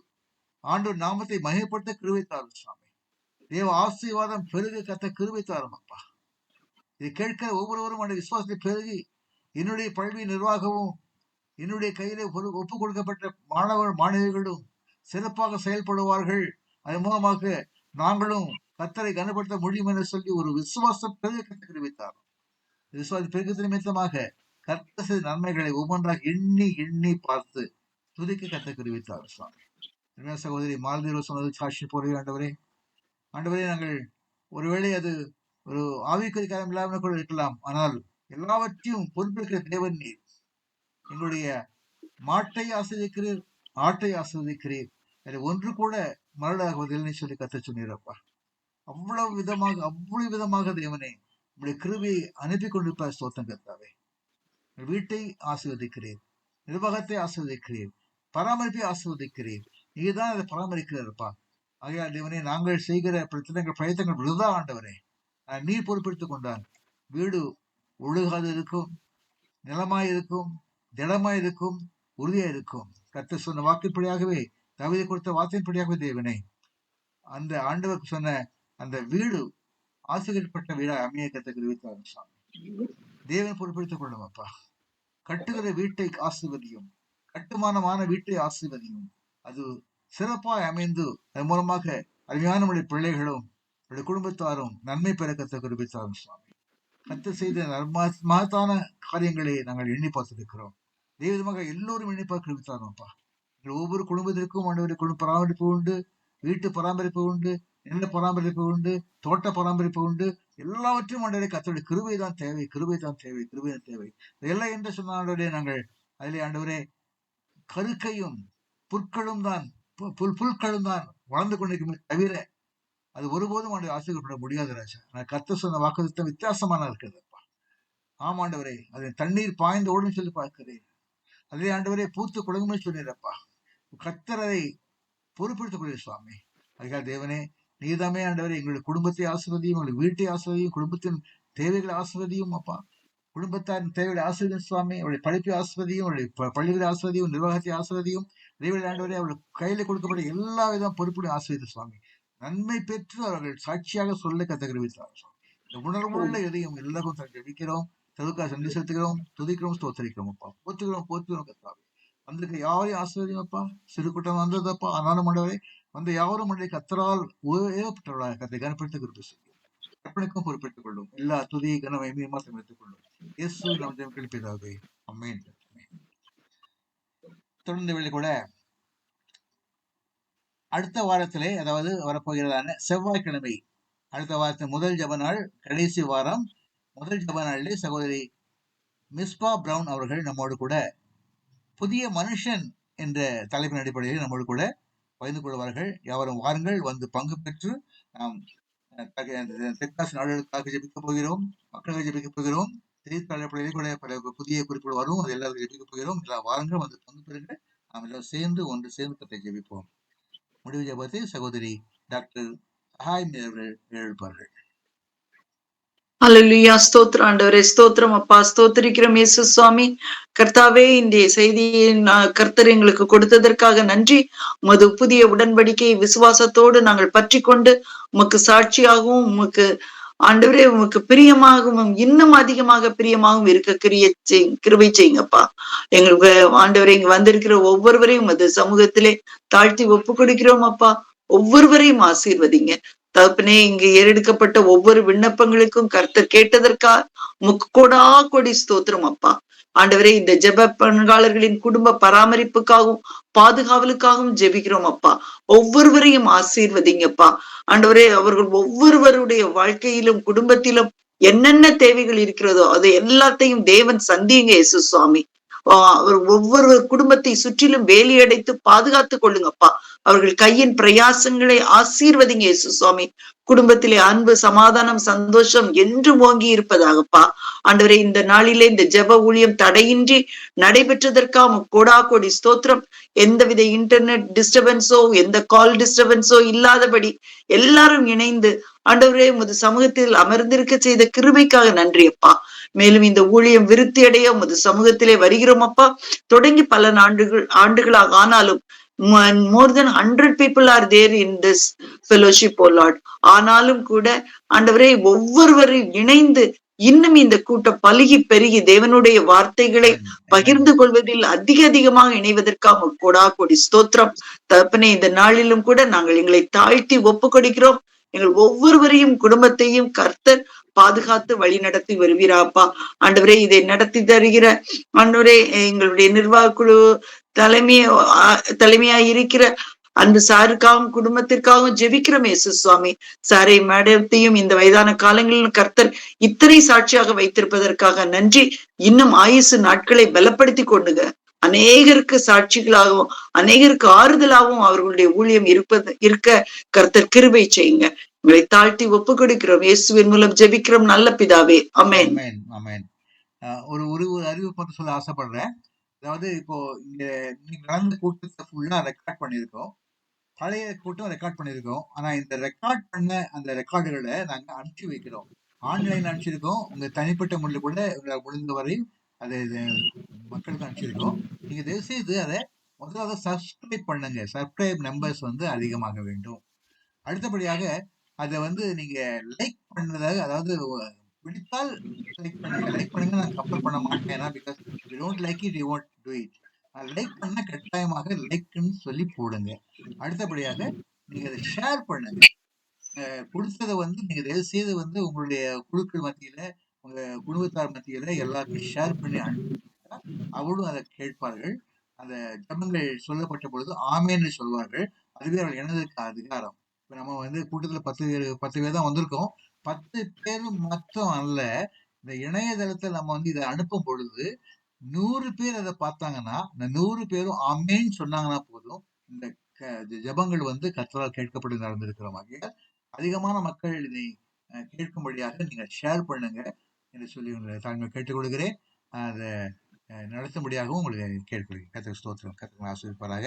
ஆண்டவர் நாமத்தை மகிமைப்படுத்த கிருபை தாரும் சுவாமி. தேவ ஆசீர்வாதம் பெருகு கர்த்தர் கிருபை தாரும் அப்பா. இதை கேட்கிற ஒவ்வொருவரும் அந்த விசுவாசத்தை பெருகி என்னுடைய பல்வி நிர்வாகமும் என்னுடைய கையிலே ஒப்புக் கொடுக்கப்பட்ட மாணவிகளும் சிறப்பாக செயல்படுவார்கள். அதன் மூலமாக நாங்களும் கர்த்தரை கனப்படுத்த முடியும் என்று சொல்லி ஒரு விசுவாசம் பெருக கர்த்தர் கிருபை தாரும். விசுவாச பெருக்கத்தின் நிமித்தமாக கர்த்தர் செய்த நன்மைகளை ஒவ்வொன்றாக எண்ணி எண்ணி பார்த்து துதிக்க கர்த்தர் கிருபை தாரும் சுவாமி. சகோதரி மாலதீர்வு சொன்னது சாட்சி போறவே ஆண்டவரே, ஆண்டவரே நாங்கள் ஒருவேளை அது ஒரு ஆவிக்குரிய காரியம் இல்லாமல் கூட இருக்கலாம், ஆனால் எல்லாவற்றையும் பொறுப்பேற்கிற தேவன் நீர். எங்களுடைய மாட்டை ஆசிரியக்கிறீர், ஆட்டை ஆசிரியக்கிறீர், அது ஒன்று கூட மரடாகுவதில்லை சொல்லி கத்த சொன்னீரப்பா. அவ்வளவு விதமாக தேவனே உங்களுடைய கிருபையை அனுப்பி கொண்டிருப்பார். ஸ்தோத்திரம் கர்த்தாவே. வீட்டை ஆசீர்வதிக்கிறீர், நிர்வாகத்தை ஆசீர்வதிக்கிறீர், பராமரிப்பை ஆசீர்வதிக்கிறீர். நீதான் அதை பராமரிக்கிறப்பா. ஆகையால் தேவனே, நாங்கள் செய்கிற பிரயத்தனங்கள் விருதா ஆண்டவரே. நீர் பொறுப்பெடுத்துக் கொண்டான் வீடு ஒழுகாது இருக்கும், நிலமாய் இருக்கும், திடமாய் இருக்கும், உறுதியா இருக்கும். கர்த்தர் சொன்ன வாக்கின்படியாகவே, தாவீது கொடுத்த வார்த்தையின்படியாகவே தேவனே, அந்த ஆண்டவருக்கு சொன்ன அந்த வீடு ஆசீர்வதிக்கப்பட்ட வீடா அமைய கர்த்தர் கிருபை சுவாமி. தேவன் பொறுப்பெடுத்துக் கொள்ளும் அப்பா. கட்டுகிற வீட்டை ஆசீர்வதியும், கட்டுமானமான வீட்டை ஆசீர்வதியும். அது சிறப்பாய் அமைந்து அதன் மூலமாக அருமையான நம்முடைய பிள்ளைகளும் நம்முடைய குடும்பத்தாரும் நன்மை பெற கர்த்தர் கிருபை தாரும் சுவாமி. கர்த்தர் செய்த மகத்தான காரியங்களை நாங்கள் எண்ணி பார்த்திருக்கிறோம். தெய்வமாக எல்லோரும் எண்ணி பார்க்க கிருபை தாரும்ப்பா. எங்கள் ஒவ்வொரு குடும்பத்திற்கும் ஆண்டவருடைய குடும்ப பராமரிப்பு உண்டு, வீட்டு பராமரிப்பு உண்டு, நில பராமரிப்பு உண்டு, தோட்ட பராமரிப்பு உண்டு. எல்லாவற்றையும் ஆண்டவரே கர்த்தருடைய கிருபை தான் தேவை, கிருபை தான் தேவை, கிருபை தான் தேவை. இதெல்லாம் என்று சொன்ன ஆண்டவரே, நாங்கள் அதிலே ஆண்டவரே கருக்கையும் புற்களும் தான் புல்களும் தான் வளர்ந்து கொண்டிருக்குமே தவிர அது ஒருபோதும் ஆண்டு ஆசீர்வதிக்கப்பட முடியாது ராஜா. நான் கர்த்தர் சொன்ன வாக்குத்தத்தம் வித்தியாசமான இருக்கிறதுப்பா. ஆமாண்டவரே, அதை தண்ணீர் பாய்ந்து ஓடும் சொல்லி பார்க்கிறேன். அதே ஆண்டவரே பூத்து குழங்கும்னு சொல்லிடுறப்பா. கர்த்தர் அதை பொறுப்பெடுத்துக் கொள்கிற சுவாமி. அதுக்காக தேவனே, நீதாமே ஆண்டவரே எங்களுடைய குடும்பத்தை ஆசிர்வதியும், எங்களுடைய வீட்டை ஆசிர்வதியும், குடும்பத்தின் தேவைகளை ஆசிர்வதியும் அப்பா. குடும்பத்தாரின் தேவையை ஆசிரியர் சுவாமி, அவருடைய படிப்பை ஆசிர்வதியும், அவருடைய பள்ளிகளை ஆசிர்வதியும், நிர்வாகத்தை ஆசிர்வதியும், இறைவன் ஆண்டவரே அவருடைய கையில கொடுக்கப்பட்ட எல்லா வித பொறுப்புடையும் ஆசிரியர் சுவாமி. நன்மை பெற்று அவர்கள் சாட்சியாக சொல்ல கத்தகிருவித்தார் சுவாமி. இந்த உணர்வுள்ள இதையும் எல்லாருக்கும் ஜெபிக்கிறோம், தெருக்கா சந்தி செலுத்துகிறோம், துதிக்கிறோம், ஸ்தோத்தரிக்கிறோம் அப்பா. போற்றுகிறோம் கத்தாவே. வந்திருக்க யாரையும் ஆசிர்வதியும் அப்பா. சிறு கூட்டம் வந்ததப்பா, ஆனாலும் ஆண்டவரே வந்த யாரும் மண்டை கத்தரால் ஏவப்பட்டவர்களாக கத்தை கனப்படுத்த குறிப்பு செய்யும். கற்பனைக்கும் பொறுப்பேற்றுக் கொள்ளும். எல்லா துதியை கனவை மீமாசம் எடுத்துக் கொள்ளும். இயேசு நாம் ஜெபம் கேட்பதாக. ஆமென். தொடர்ந்து வேளை கூட அடுத்த வாரத்திலே, அதாவது வரப்போகிறதான செவ்வாய்க்கிழமை, அடுத்த வாரத்தின் முதல் ஜெப நாள், கடைசி வாரம் முதல் ஜெப நாளிலே சகோதரி மிஸ்பா பிரவுன் அவர்கள் நம்மோடு கூட புதிய மனுஷன் என்ற தலைப்பின் அடிப்படையில் நம்மோடு கூட பகிர்ந்து கொள்வார்கள். யாவரும் வாருங்கள், வந்து பங்கு பெற்று நாம் தெற்காசி நாடுகளுக்காக ஜெபிக்க போகிறோம், மக்களுக்கு ஜெபிக்க போகிறோம். செய்தித்தாளர்களிலே கூட பல புதிய குறிப்புகள் வரும், அது எல்லாரும் ஜெபிக்க போகிறோம். எல்லா வாருங்கள், வந்து பங்கு பெறுங்கள். நாம் எல்லாம் சேர்ந்து ஒன்று சேர்ந்து கத்தை ஜெபிப்போம். முடிவு ஜெபத்தை சகோதரி டாக்டர் சஹாய் அவர்கள் எழுப்பார்கள். அல்லேலூயா, ஸ்தோத்திரம் ஆண்டவரே, ஸ்தோத்திரம் அப்பா, ஸ்தோத்திரிக்கிறோம் இயேசு சுவாமி. கர்த்தாவே, இந்த செய்தியை கர்த்தர் எங்களுக்கு கொடுத்ததற்காக நன்றி. உமது புதிய உடன்படிக்கையை விசுவாசத்தோடு நாங்கள் பற்றி கொண்டு உமக்கு சாட்சியாகவும், உமக்கு ஆண்டவரே உமக்கு பிரியமாகவும், இன்னும் அதிகமாக பிரியமாகவும் இருக்க கிருபை செய்யுங்கப்பா. எங்களுக்கு ஆண்டவரே, இங்க வந்திருக்கிற ஒவ்வொருவரையும் உமது சமூகத்திலே தாழ்த்தி ஒப்பு கொடுக்கிறோம் அப்பா. ஒவ்வொருவரையும் ஆசீர்வதிங்க தகப்பனே. இங்கு ஏறெடுக்கப்பட்ட ஒவ்வொரு விண்ணப்பங்களுக்கும் கர்த்தர் கேட்டதற்கா உமக்கு கொடி ஸ்தோத்திரம் அப்பா. ஆண்டவரே, இந்த ஜெப பங்காளர்களின் குடும்ப பராமரிப்புக்காகவும் பாதுகாவலுக்காகவும் ஜெபிக்கிறோம் அப்பா. ஒவ்வொருவரையும் ஆசீர்வதிங்கப்பா. ஆண்டவரே, அவர்கள் ஒவ்வொருவருடைய வாழ்க்கையிலும் குடும்பத்திலும் என்னென்ன தேவைகள் இருக்கிறதோ அது எல்லாத்தையும் தேவன் சந்தியுங்க இயேசு சுவாமி. அவர் ஒவ்வொரு குடும்பத்தை சுற்றிலும் வேலியடைத்து பாதுகாத்து கொள்ளுங்கப்பா. அவர்கள் கையின் பிரயாசங்களை ஆசீர்வதிங்க இயேசு சுவாமி. குடும்பத்திலே அன்பு, சமாதானம், சந்தோஷம் என்றும் ஓங்கி இருப்பதாகப்பா. ஆண்டவரே, இந்த நாளிலே இந்த ஜெப ஊழியம் தடையின்றி நடைபெற்றதற்காக கோடி ஸ்தோத்திரம். எந்தவித இன்டர்நெட் டிஸ்டர்பன்ஸோ, எந்த கால் டிஸ்டர்பன்ஸோ இல்லாதபடி எல்லாரும் இணைந்து ஆண்டவரே உமது சமூகத்தில் அமர்ந்திருக்க செய்த கிருபைக்காக நன்றி அப்பா. மேலும் இந்த ஊழியம் விருத்தி அடைய உமது சமூகத்திலே வருகிறோம் அப்பா. தொடங்கி பல ஆண்டுகளாக ஆனாலும் more than 100 people are there in this fellowship, oh Lord. ஆனாலும் கூட ஆண்டவரே, ஒவ்வொருவரையும் இணைந்து இன்னும் இந்த கூட்டம் பலுகி பெருகி தேவனுடைய வார்த்தைகளை பகிர்ந்து கொள்வதில் அதிகமாக இணைவதற்காக கோடி ஸ்தோத்திரம் தகப்பனே. இந்த நாளிலும் கூட நாங்கள் எங்களை தாழ்த்தி ஒப்பு கொடுக்கிறோம். எங்கள் ஒவ்வொருவரையும் குடும்பத்தையும் கர்த்தர் பாதுகாத்து வழி நடத்தி வருவீராப்பா. ஆண்டவரே, இதை நடத்தி தருகிற ஆண்டவரே, எங்களுடைய நிர்வாக குழு தலைமையா இருக்கிற அந்த சாருக்காகவும் குடும்பத்திற்காகவும் ஜெபிக்கிறோம் இயேசு சுவாமி. சாரை மேடத்தையும் இந்த வயதான காலங்களில் கர்த்தர் இத்தனை சாட்சியாக வைத்திருப்பதற்காக நன்றி. இன்னும் ஆயுசு நாட்களை பலப்படுத்தி கொண்டுங்க அநேகருக்கு சாட்சிகளாகவும் அநேகருக்கு ஆறுதலாகவும் அவர்களுடைய ஊழியம் இருக்க கர்த்தர் கிருபை செய்யுங்க. உங்களை தாழ்த்தி ஒப்பு கொடுக்கிறோம் இயேசுவின் மூலம் ஜெபிக்கிறோம் நல்ல பிதாவே, ஆமென். ஆமென். ஒரு அறிவிப்பு சொல்ல ஆசைப்படுறேன். அதாவது இப்போ இங்க இன்னைக்கு நடந்த கூட்டத்தை ஃபுல்லா ரெக்கார்ட் பண்ணியிருக்கோம். பழைய கூட்டம் ரெக்கார்ட் பண்ணியிருக்கோம். ஆனா இந்த ரெக்கார்ட் பண்ண அந்த ரெக்கார்டுகளை நாங்க அனுப்பிச்சு வைக்கிறோம். ஆன்லைன் அனுப்பிச்சிருக்கோம். உங்க தனிப்பட்ட முறையில் கூட உங்களால் முடிந்த வரை அதை மக்களுக்கு அனுப்பிச்சிருக்கோம். நீங்க தயவு செய்து அதை முதல்ல சப்ஸ்கிரைப் பண்ணுங்க. சப்ஸ்கிரைப் நம்பர்ஸ் அதிகமாக வேண்டும். அடுத்தபடியாக அதை நீங்க லைக் பண்ணதாக, அதாவது பிடித்தால் லைக் பண்ணுங்க. லைக் பண்ணுங்க, நான் கம்பல் பண்ண மாட்டேன். ஏன்னா because you don't like it, you want to to it. Like பண்ண கட்டாயமாக லைக்னு சொல்லி போடுங்க. அடுத்தபடியாக நீங்க அதை ஷேர் பண்ணுங்க. கொடுத்ததை நீங்க தயவு செய்து உங்களுடைய குழுக்கள் மத்தியில, உங்க குடும்பத்தார் மத்தியில எல்லாருக்கும் ஷேர் பண்ணி அனுப்பிட்டா அவளும் அதை கேட்பார்கள். அந்த ஜபங்கள் சொல்லப்பட்ட பொழுது ஆமேன்னு சொல்வார்கள். அதுவே அவர்கள் எனதுக்கு அதிகாரம். இப்ப நம்ம கூட்டத்துல 10 பேர் தான் வந்திருக்கோம். 10 பேரும் மொத்தம் அல்ல. இந்த இணையதளத்துல நம்ம இதை அனுப்பும் பொழுது 100 பேர் அதை பார்த்தாங்கன்னா, இந்த 100 பேரும் ஆமேன்னு சொன்னாங்கன்னா போதும், இந்த ஜபங்கள் கர்த்தரால் கேட்கப்பட்டு நடந்திருக்கிறோம். அதிகமான மக்கள் இதை கேட்கும்படியாக நீங்க ஷேர் பண்ணுங்க என்று சொல்லி உங்களை தாழ்மை கேட்டுக்கொள்கிறேன். அதை நடத்தும்படியாகவும் உங்களுக்கு கேட்கிறேன். கர்த்தருக்கு ஸ்தோத்திரம். கர்த்தர் ஆசீர்வதிப்பாராக.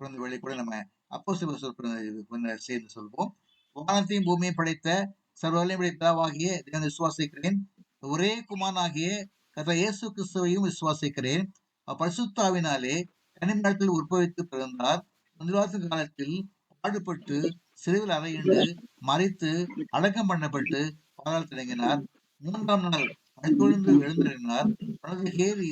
தொடர்ந்து வேலை கூட நம்ம அப்போஸ்தலர் சேர்ந்து சொல்வோம். வானத்தையும் பூமியை படைத்த சர்வவல்லமையுடைய பிதாவாகிய தேவனை விசுவாசிக்கிறேன். ஒரே குமாரனாகிய கர்த்தர் இயேசு கிறிஸ்துவையும் விசுவாசிக்கிறேன். அவர் பரிசுத்தாவினாலே கனிமரத்தில் உற்பவித்து பிறந்தார். முதலாவது காலத்தில் பாடுபட்டு சிலுவில் அறையுண்டு மறித்து அடக்கம் பண்ணப்பட்டு பாதாளத்தில் இறங்கினார். 3ஆம் நாள் மரித்தொழிந்து எழுந்திருந்தார். தனது ஹேரி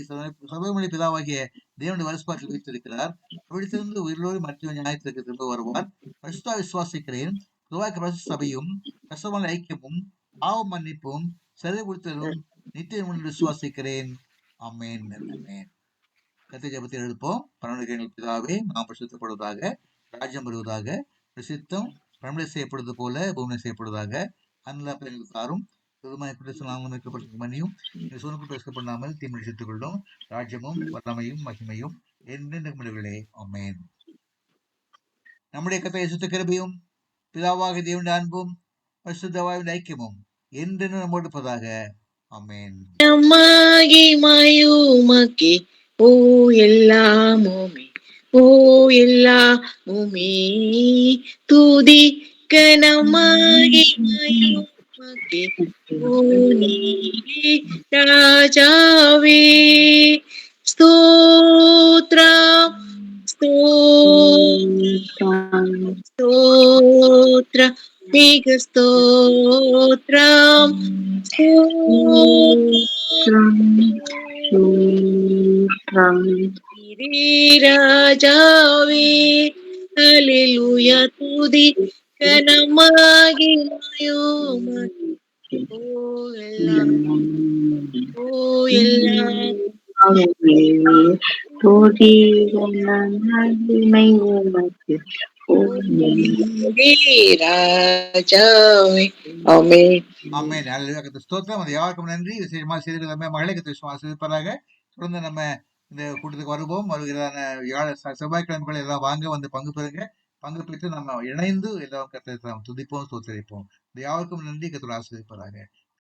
சபைமொழி பிதாவாகிய தேவனுடைய வலதுபார்வையில் வைத்திருக்கிறார். விழித்திருந்து உயிரோடு மருத்துவ நியாயத்திற்கு திரும்ப வருவார். பரிசுத்தா விசுவாசிக்கிறேன். துவாக்க பரிசுத்த சபையும் பிரசவமான ஐக்கியமும் பாவ மன்னிப்பும் சிறை கொடுத்தலும் நித்தியம் என்று விசுவாசிக்கிறேன். ஆமென். ஆமென். கர்த்தர் ஜெபத்தை எழுப்போம். பரலோக பிதாவே, நாம் பரிசுத்தப்படுவதாக, ராஜ்யம் வருவதாக, பிரசித்தம் பரமலை செய்யப்படுவது போல பூமியை செய்யப்படுவதாக. அன்பில் எங்களுக்கு தாரும். மணியும் சோனுக்கு பேசப்படாமல் தீமை சேர்த்துக் கொள்ளும். ராஜ்யமும் வல்லமையும் மகிமையும் என்றென்றும் முடிவுகளே. ஆமென். நம்முடைய கர்த்தர் இயேசு கிருபையும் பிதாவாக தேவனுடைய அன்பும் பரிசுத்தவாவின் ஐக்கியமும் என்றென்றும் நம்மோடு இருப்பதாக. ஆமென். மகிமையுமக்கே ஓ எல்லாமுமே ஓ எல்லாமுமே துதிக்க மகிமையுமக்கே ஓ நீரே ராஜாவே ஸ்தோத்ரம் ஸ்தோத்ரம் மிக ஸ்தோத்ரம் ராஜாவே ஹல்லேலூயா துதி கனமகிமையுமக்கே ஓ எல்லாம் ஓ எல்லாம் ராஜாவே. ஆமென். ஆமென். ஹல்லேலூயா. கர்த்தர் ஸ்தோத்திரம். அது யாருக்கும் நன்றி. விசேஷமாக செய்திருக்கிற நம்ம மகளை கர்த்தர் ஆசீர்வதிப்பாராக. தொடர்ந்து நம்ம இந்த கூட்டத்துக்கு வருவோம். வருகிறான செவ்வாய்க்கிழமைகள் எல்லாம் வாங்க வந்து பங்கு பெறுங்க. பங்கு பெற்று நம்ம இணைந்து எல்லாம் கர்த்தரை துதிப்போம், ஸ்தோத்திரிப்போம். இது யாருக்கும் நன்றி. கர்த்தர் ஆசீர்வதிப்பாராக.